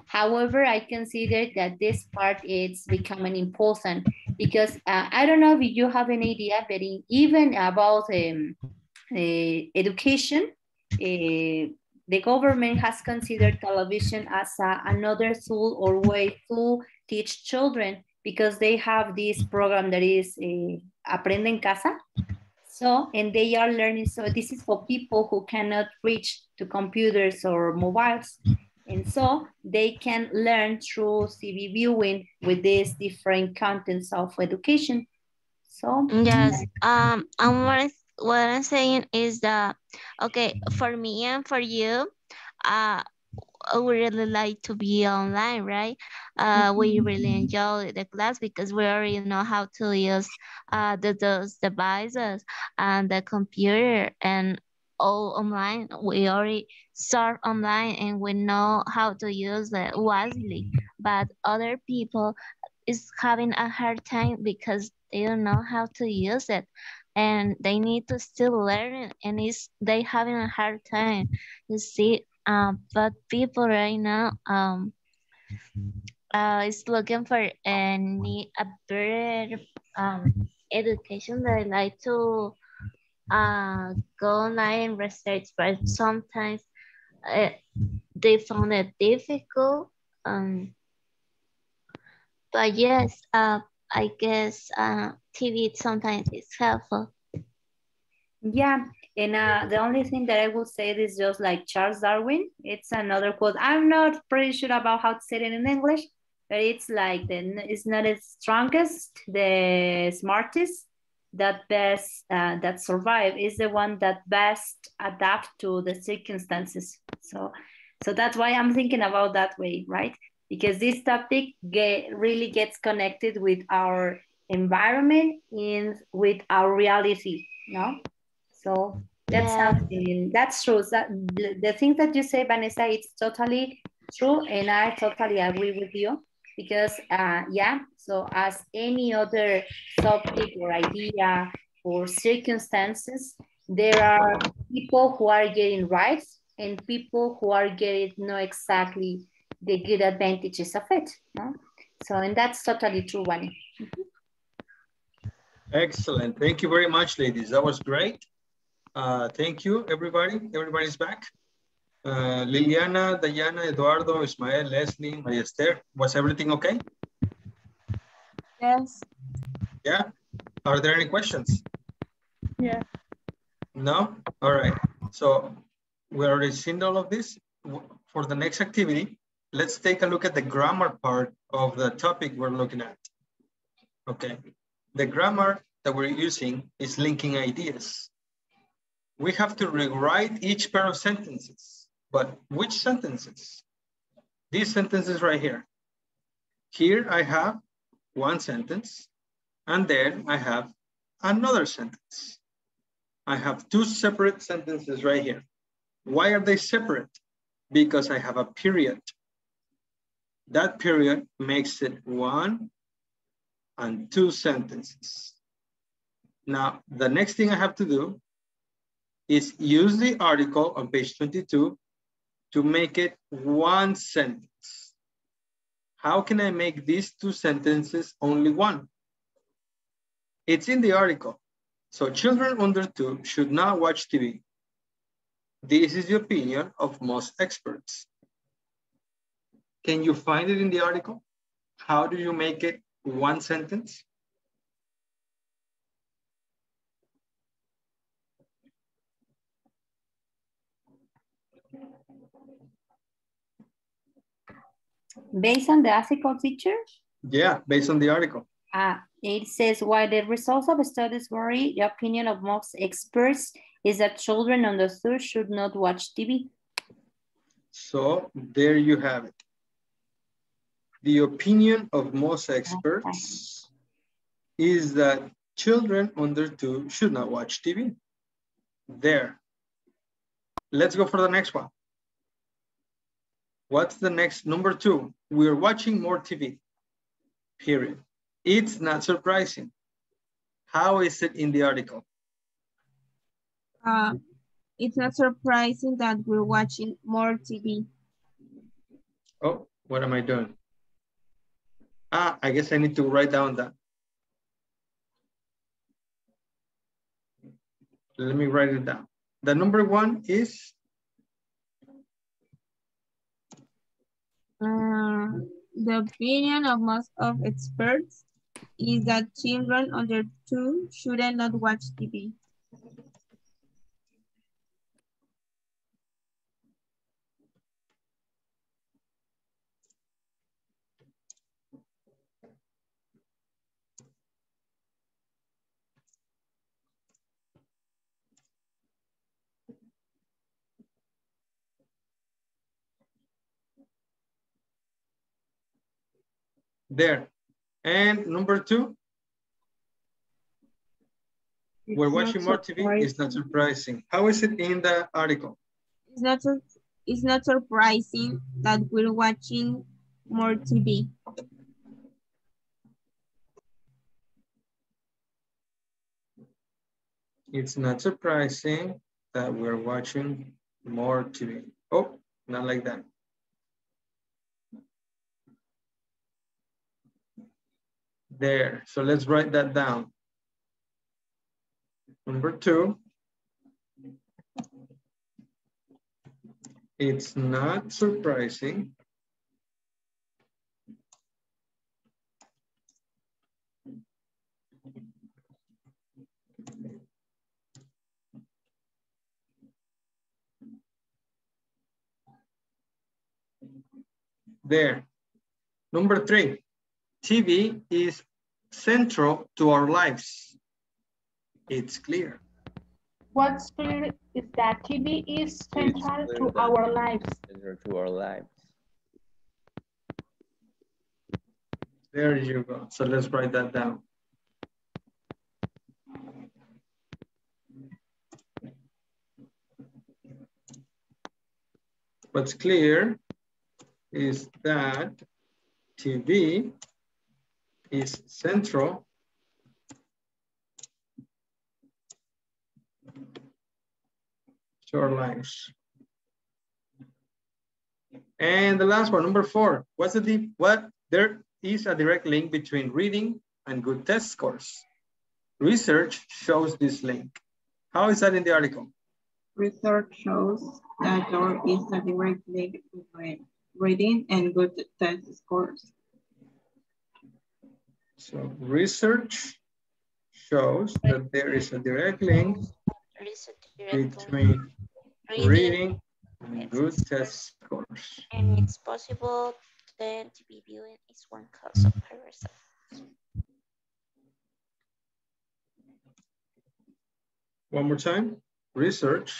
Speaker 9: However, I consider that this part is becoming important because I don't know if you have an idea, but even about education, the government has considered television as another tool or way to teach children because they have this program that is Aprende en Casa. So, and they are learning. So this is for people who cannot reach to computers or mobiles. And so they can learn through TV viewing with these different contents of education. So
Speaker 7: Yes, and what I'm saying is that, okay, for me and for you, uh, we really like to be online, right? We really enjoy the class because we already know how to use those devices and the computer and all online. We already start online and we know how to use it wisely. But other people is having a hard time because they don't know how to use it and they need to still learn it and they having a hard time, you see. But people right now is looking for need a better education. They like to go online and research, but sometimes uh, they found it difficult. But yes, I guess TV sometimes is helpful.
Speaker 9: yeah, and the only thing that I will say is just like Charles Darwin. It's another quote. I'm not pretty sure about how to say it in English, but it's like it's not the strongest, the smartest, that best that survive is the one that best adapt to the circumstances. So that's why I'm thinking about that way, right? Because this topic really gets connected with our environment and with our reality, no? So that's
Speaker 7: Yeah.
Speaker 9: something that's true. That the thing that you say, Vanessa, it's totally true, and I totally agree with you because yeah. So as any other subject or idea or circumstances, there are people who are getting right and people who are getting not exactly the good advantages of it. No? So and that's totally true, Wani.
Speaker 3: Excellent. Thank you very much, ladies. That was great. Thank you, everybody. Everybody's back. Liliana, Diana, Eduardo, Ismael, Leslie, Maria Esther. Was everything okay?
Speaker 5: Yes.
Speaker 3: Yeah. Are there any questions?
Speaker 4: Yeah.
Speaker 3: No? All right. So we already seen all of this. For the next activity, let's take a look at the grammar part of the topic we're looking at. Okay. The grammar that we're using is linking ideas. We have to rewrite each pair of sentences, but which sentences? These sentences right here. Here I have one sentence, and then I have another sentence. I have two separate sentences right here. Why are they separate? Because I have a period. That period makes it one and two sentences. Now, the next thing I have to do is use the article on page 22 to make it one sentence. How can I make these two sentences only one? It's in the article. So children under 2 should not watch TV. This is the opinion of most experts. Can you find it in the article? How do you make it one sentence?
Speaker 9: Based on the article, teacher?
Speaker 3: Yeah, based on the article.
Speaker 9: It says, while the results of studies vary, the opinion of most experts is that children under 2 should not watch TV.
Speaker 3: So there you have it. The opinion of most experts is that children under 2 should not watch TV. There. Let's go for the next one. What's the next? Number 2, we're watching more TV, period. It's not surprising. How is it in the article?
Speaker 5: It's not surprising that we're watching more TV.
Speaker 3: Oh, what am I doing? I guess I need to write down that. Let me write it down. The number one is?
Speaker 5: The opinion of most of experts is that children under 2 shouldn't not watch TV.
Speaker 3: There. And number two? We're watching more TV. It's not surprising. How is it in the article?
Speaker 5: It's not surprising that we're watching more TV.
Speaker 3: It's not surprising that we're watching more TV. Oh, not like that. There. So let's write that down. Number two. It's not surprising there. Number three, TV is central to our lives. It's clear.
Speaker 4: What's clear is that TV is central to our lives.
Speaker 8: Central to our lives.
Speaker 3: There you go. So let's write that down. What's clear is that TV is central to our lives. And the last one, number four, there is a direct link between reading and good test scores. Research shows this link. How is that in the article?
Speaker 2: Research shows that there is a direct link between reading and good test scores.
Speaker 3: So research shows that there is a direct link between reading and good test scores.
Speaker 7: And it's possible that TV viewing is one cause of harassment.
Speaker 3: One more time. Research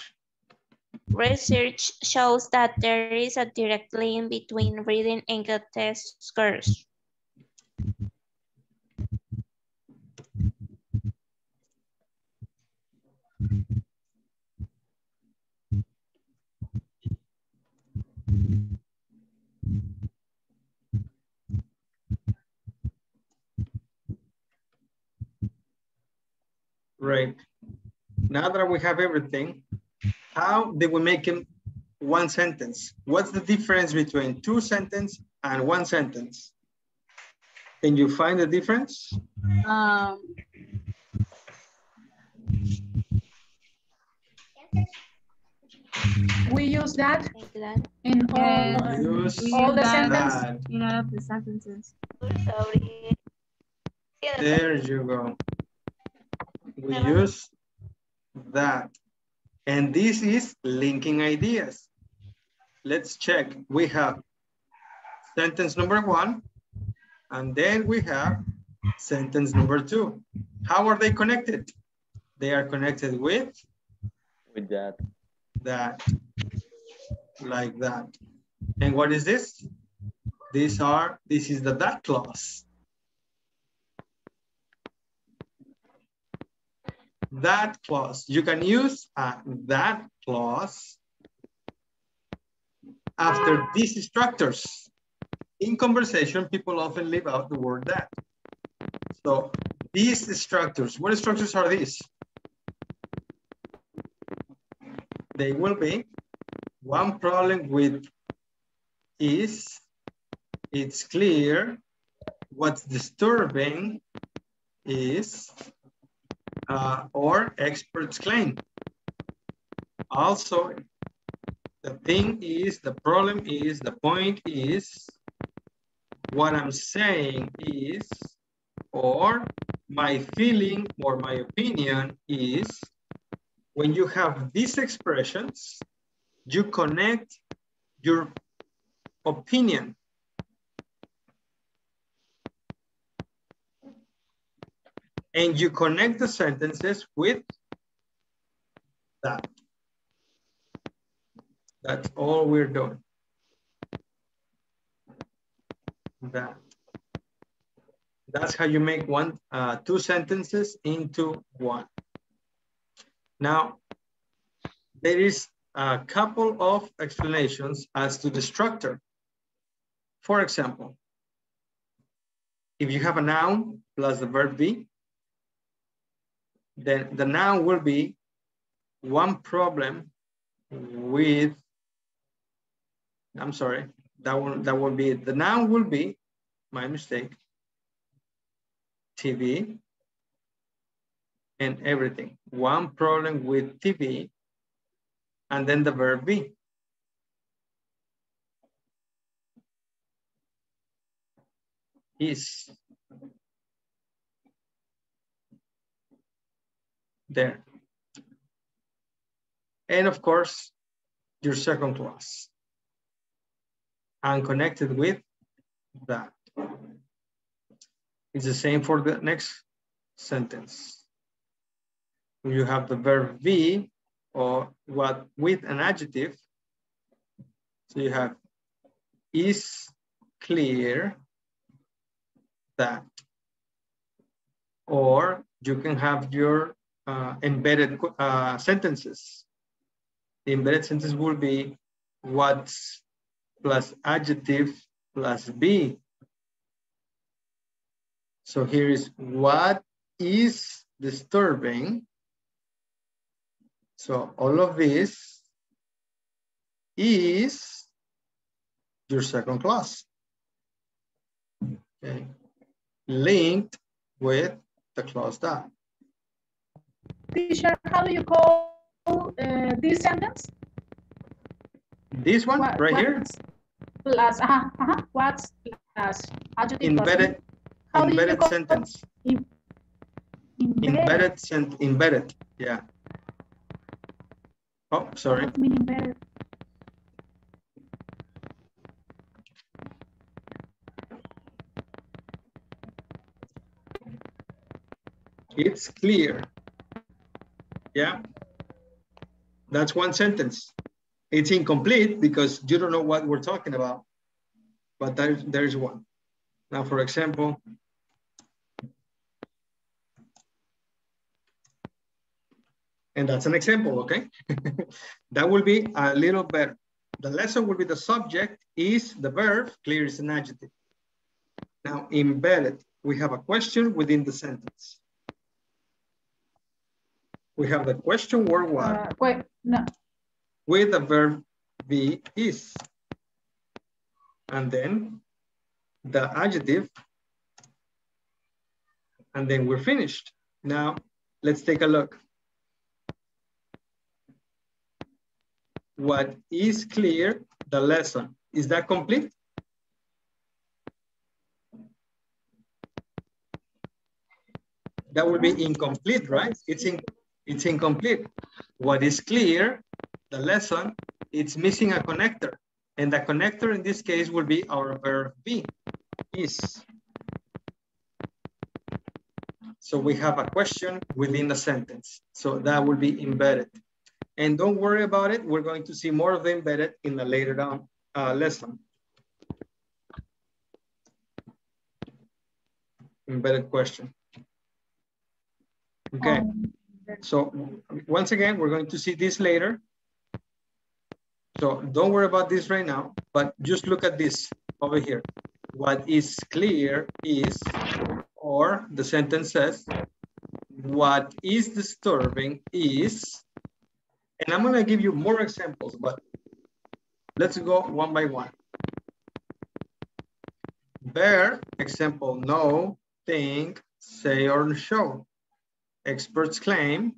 Speaker 7: shows that there is a direct link between reading and good test scores.
Speaker 3: Right. Now that we have everything, how did we make it one sentence? What's the difference between two sentences and one sentence? Can you find the difference?
Speaker 4: We use that in all the sentences.
Speaker 5: In all of the sentences.
Speaker 3: There you go. We use that. And this is linking ideas. Let's check. We have sentence number one, and then we have sentence number two. How are they connected? They are connected with
Speaker 8: that.
Speaker 3: That. Like that. And what is this? This is the that clause. That clause. You can use that clause after these structures. In conversation, people often leave out the word that. So These structures, what structures are these? They will be one problem with is, it's clear, what's disturbing is, or experts claim. Also, the thing is, the problem is, the point is, what I'm saying is, or my feeling or my opinion is. When you have these expressions, you connect your opinion. And you connect the sentences with that. That's all we're doing. That. That's how you make two sentences into one. Now, there is a couple of explanations as to the structure. For example, if you have a noun plus the verb be, then the noun will be one problem with, I'm sorry, that will be, the noun will be, my mistake, TV and everything. One problem with TV, and then the verb be. Is there. And of course, your second clause. And connected with that. It's the same for the next sentence. You have the verb be, or what with an adjective. So you have is clear that. Or you can have your embedded sentences. The embedded sentence will be what's plus adjective plus be. So here is what is disturbing. So all of this is your second clause. Okay. Linked with the clause that.
Speaker 4: Teacher, how do you call this sentence?
Speaker 3: This one right here?
Speaker 4: Plus, what's plus adjective
Speaker 3: embedded,
Speaker 4: plus
Speaker 3: embedded sentence. Embedded, yeah. Oh, sorry.
Speaker 4: What mean embedded?
Speaker 3: It's clear. Yeah. That's one sentence. It's incomplete because you don't know what we're talking about, but there's one. Now, for example, and that's an example, okay? That will be a little better. The lesson will be the subject is the verb, clear is an adjective. Now, embedded, we have a question within the sentence. We have the question word what?
Speaker 4: Wait, no.
Speaker 3: With the verb be is. And then the adjective. And then we're finished. Now, let's take a look. What is clear, the lesson. Is that complete? That would be incomplete, right? It's incomplete. What is clear, the lesson, it's missing a connector. And the connector in this case will be our verb be, is. So we have a question within the sentence. So that will be embedded. And don't worry about it. We're going to see more of the embedded in the later down lesson. Embedded question. Okay. So once again, we're going to see this later. So don't worry about this right now, but just look at this over here. What is clear is, Or the sentence says, what is disturbing is, and I'm gonna give you more examples, but let's go one by one. There, example, know, think, say, or show. Experts claim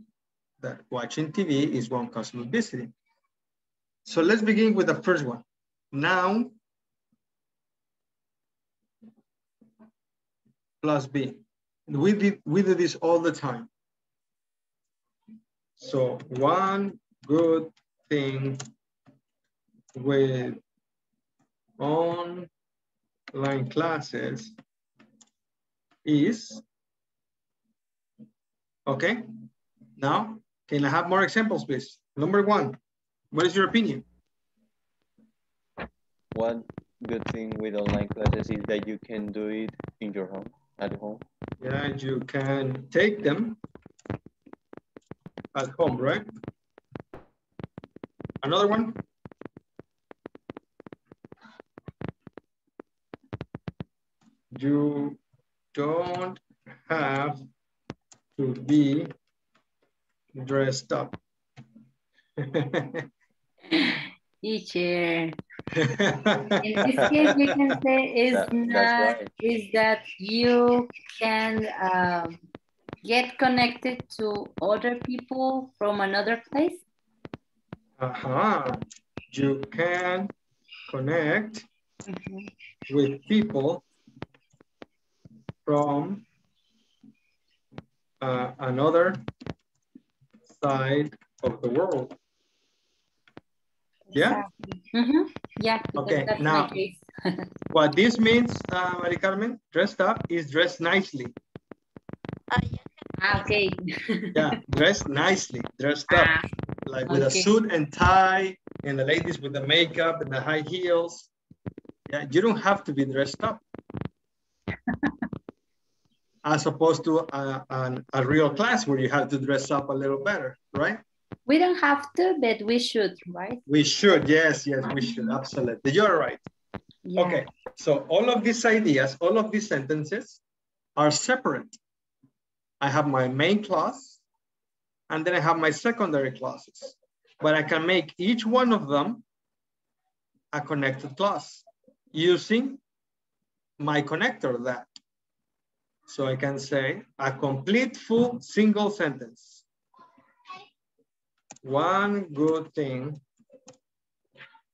Speaker 3: that watching TV is one cause of obesity. So let's begin with the first one. Noun plus be. We do this all the time. So one good thing with online classes is, okay. Now, can I have more examples, please? Number one, what is your opinion?
Speaker 8: One good thing with online classes is that you can do it in your home, at home.
Speaker 3: Yeah, you can take them at home, right? Another one? You don't have to be dressed up.
Speaker 9: Teacher. In this case, we can say is that you can get connected to other people from another place.
Speaker 3: You can connect with people from another side of the world. Yeah?
Speaker 9: Yeah,
Speaker 3: okay,
Speaker 9: that's
Speaker 3: now,
Speaker 9: my case.
Speaker 3: what this means, Maria Carmen, dressed up is dressed nicely.
Speaker 9: Okay.
Speaker 3: Yeah, dressed nicely, dressed up. Like with a suit and tie, and the ladies with the makeup and the high heels. Yeah, you don't have to be dressed up. As opposed to a real class where you have to dress up a little better, right?
Speaker 9: We don't have to, but we should, right?
Speaker 3: We should, yes, we should, absolutely. You're right. Yeah. Okay, so all of these ideas, all of these sentences are separate. I have my main class, and then I have my secondary classes. But I can make each one of them a connected class using my connector, that. So I can say a complete full single sentence. One good thing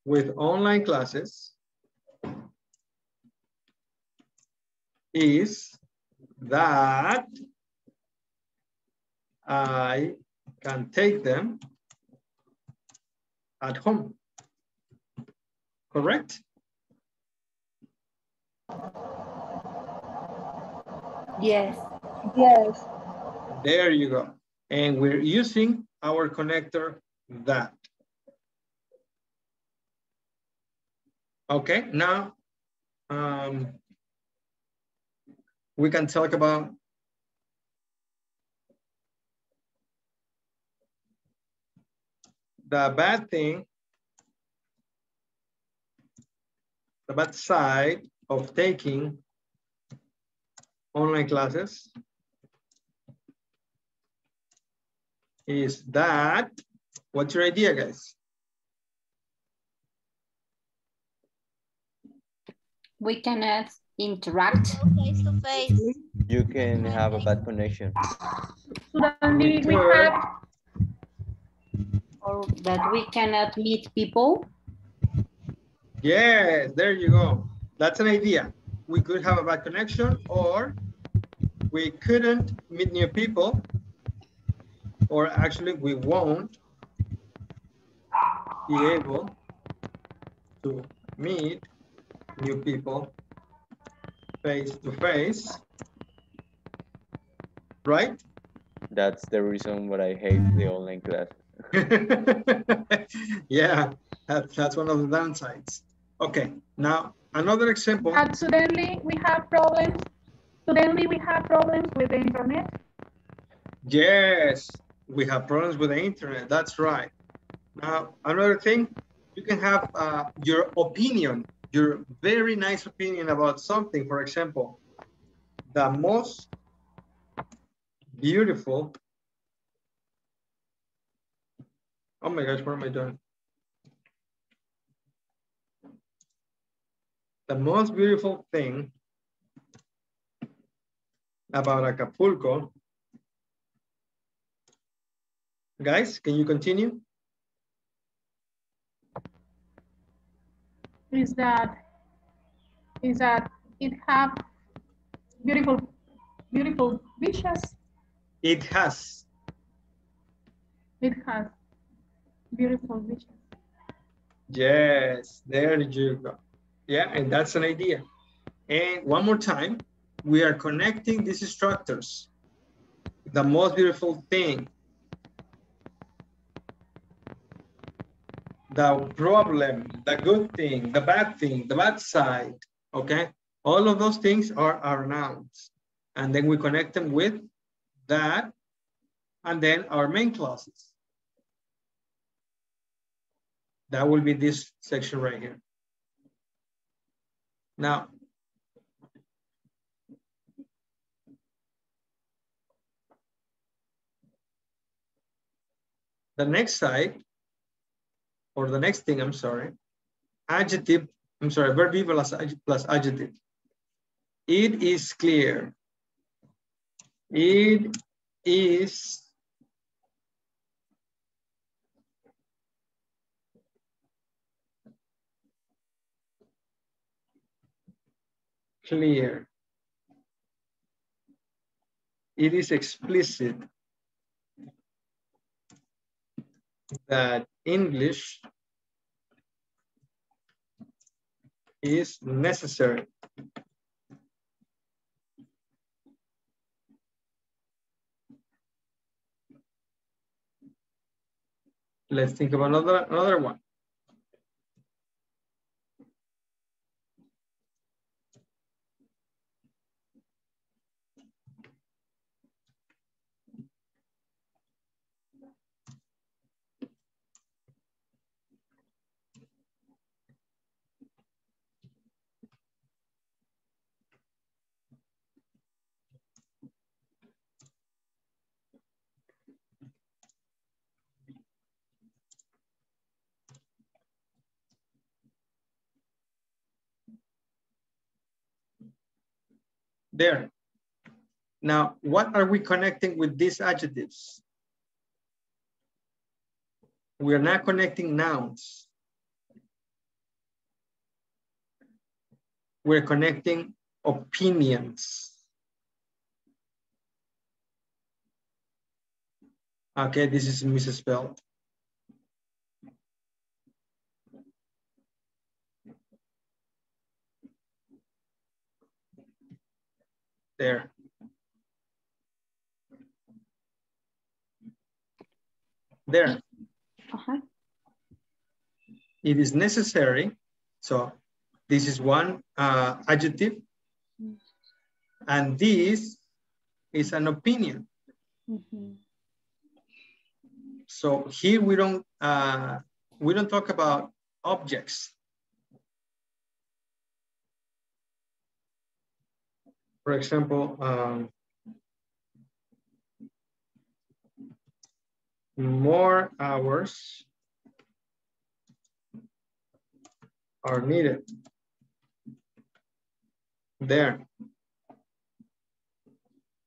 Speaker 3: with online classes is that I can take them at home. Correct?
Speaker 1: Yes. Yes.
Speaker 3: There you go. And we're using our connector, that. Okay, now we can talk about the bad thing, the bad side of taking online classes is that, what's your idea, guys?
Speaker 9: We cannot interact
Speaker 7: face to face.
Speaker 8: You can have a bad connection.
Speaker 4: Suddenly we have,
Speaker 9: or that we cannot meet people.
Speaker 3: Yes, there you go. That's an idea. We could have a bad connection, or we couldn't meet new people, or actually we won't be able to meet new people face to face, right?
Speaker 8: That's the reason why I hate the online class.
Speaker 3: Yeah, that's one of the downsides. Okay, now another example.
Speaker 4: and suddenly we have problems. Suddenly we have problems with the internet.
Speaker 3: Yes, we have problems with the internet. That's right. Now, another thing, you can have your opinion, your very nice opinion about something. For example, the most beautiful, oh my gosh, what am I doing? The most beautiful thing about Acapulco. Guys, can you continue?
Speaker 4: Is that it have beautiful beaches.
Speaker 3: It has.
Speaker 4: It has beautiful beaches.
Speaker 3: Yes, there you go. Yeah, and that's an idea. And one more time, we are connecting these structures. The most beautiful thing, the problem, the good thing, the bad side, okay? All of those things are our nouns. And then we connect them with that, and then our main clauses. That will be this section right here. Now, the next side, or the next thing, I'm sorry, adjective, I'm sorry, verb plus adjective. It is clear. It is clear. It is explicit that English is necessary. Let's think of another one. There. Now, what are we connecting with these adjectives? We are not connecting nouns. We're connecting opinions. Okay, this is misspelled. There. There. It is necessary. So this is one adjective. And this is an opinion. So here we don't talk about objects. For example, more hours are needed. There.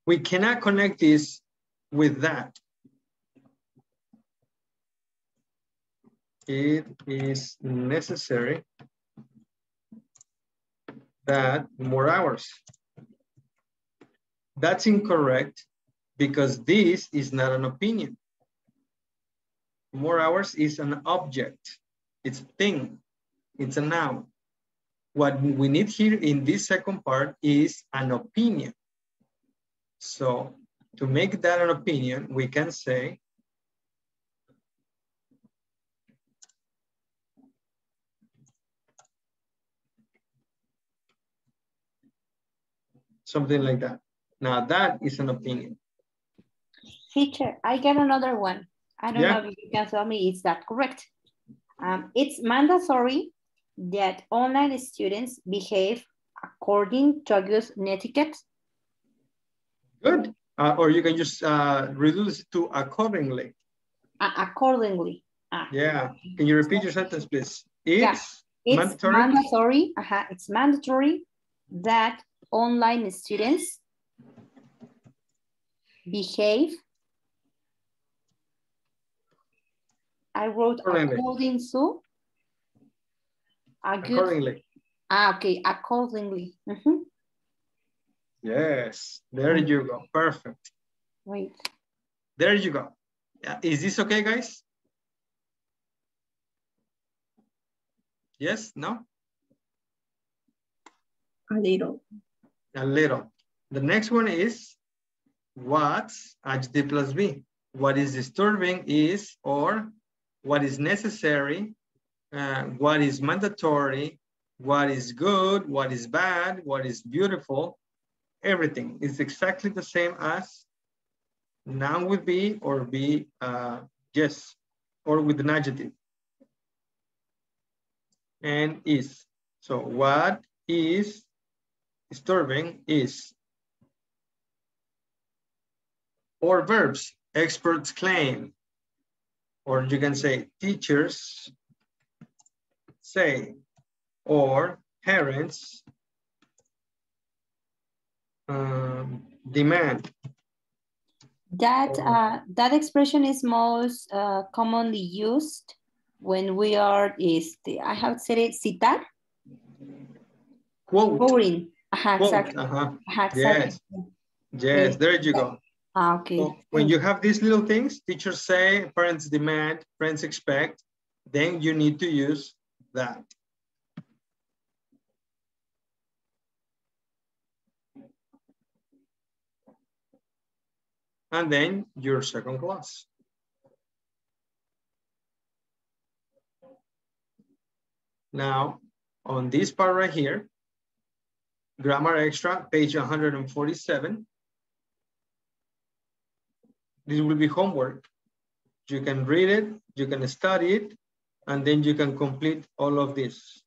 Speaker 3: We cannot connect this with that. It is necessary that more hours. That's incorrect because this is not an opinion. More hours is an object. It's a thing. It's a noun. What we need here in this second part is an opinion. So to make that an opinion, we can say something like that. Now that is an opinion.
Speaker 9: Teacher, I get another one. I don't know if you can tell me, is that correct? It's mandatory that online students behave according to use etiquette.
Speaker 3: Good. Or you can just reduce it to accordingly.
Speaker 9: Accordingly.
Speaker 3: Yeah. Can you repeat your sentence, please?
Speaker 9: It's mandatory. It's mandatory that online students behave. I wrote according to a good.
Speaker 3: Accordingly.
Speaker 9: Okay, accordingly.
Speaker 3: Yes, there you go. Perfect.
Speaker 9: Wait.
Speaker 3: There you go. Yeah. Is this okay, guys? Yes? No?
Speaker 2: A little.
Speaker 3: A little. The next one is what's adjective plus be. What is disturbing is, or what is necessary, what is mandatory, what is good, what is bad, what is beautiful. Everything is exactly the same as noun with be or be yes, or with an adjective. And is. So what is disturbing is. Or verbs, experts claim. Or you can say teachers say, or parents demand.
Speaker 9: That expression is most commonly used when we are I have said it, citar.
Speaker 3: Quote.
Speaker 9: Quoting.
Speaker 3: Quote.
Speaker 9: Exactly.
Speaker 3: Exactly. Yes. Yes, there you go.
Speaker 9: Okay.
Speaker 3: So when you have these little things, teachers say, parents demand, parents expect, then you need to use that. And then your second class. Now, on this part right here, Grammar Extra, page 147. This will be homework. You can read it, you can study it, and then you can complete all of this.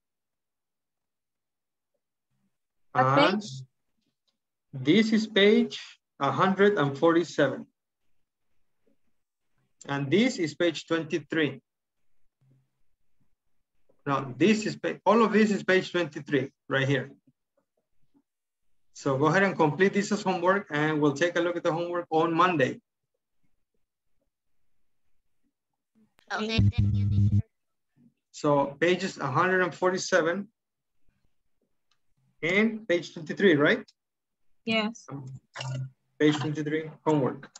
Speaker 3: And this is page 147. And this is page 23. Now, this is all of this is page 23 right here. So go ahead and complete this as homework, and we'll take a look at the homework on Monday.
Speaker 7: Okay, thank you, teacher.
Speaker 3: So pages 147 and page 23, right?
Speaker 5: Yes.
Speaker 3: Page 23, homework.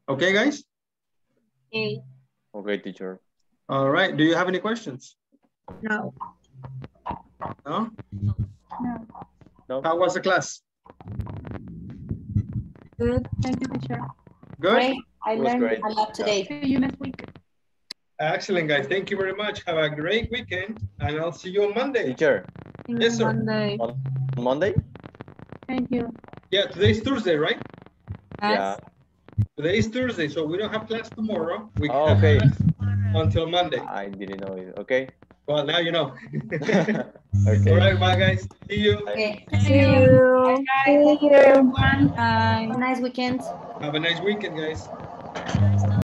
Speaker 3: Okay, guys?
Speaker 5: Okay.
Speaker 8: Okay, teacher.
Speaker 3: All right. Do you have any questions?
Speaker 5: No.
Speaker 3: No?
Speaker 8: No.
Speaker 3: How was the class?
Speaker 5: Good.
Speaker 4: Thank you, teacher.
Speaker 3: Good?
Speaker 9: Great. I
Speaker 8: It was
Speaker 9: learned
Speaker 8: great.
Speaker 9: a lot today.
Speaker 4: See you next week.
Speaker 3: Excellent, guys. Thank you very much. Have a great weekend, and I'll see you on Monday.
Speaker 8: Teacher,
Speaker 3: Yes, sir.
Speaker 5: Monday.
Speaker 8: on Monday?
Speaker 4: Thank you.
Speaker 3: Yeah, today's Thursday, right?
Speaker 8: Yeah.
Speaker 3: Today is Thursday, so we don't have class tomorrow. We
Speaker 8: Oh,
Speaker 3: have
Speaker 8: okay.
Speaker 3: class until Monday.
Speaker 8: I didn't know it. Okay.
Speaker 3: Well, now you know.
Speaker 8: Okay.
Speaker 3: All right, bye, guys. See you.
Speaker 9: Okay.
Speaker 5: See you.
Speaker 1: See you.
Speaker 5: Bye.
Speaker 9: Have a nice weekend.
Speaker 3: Have a nice weekend, guys.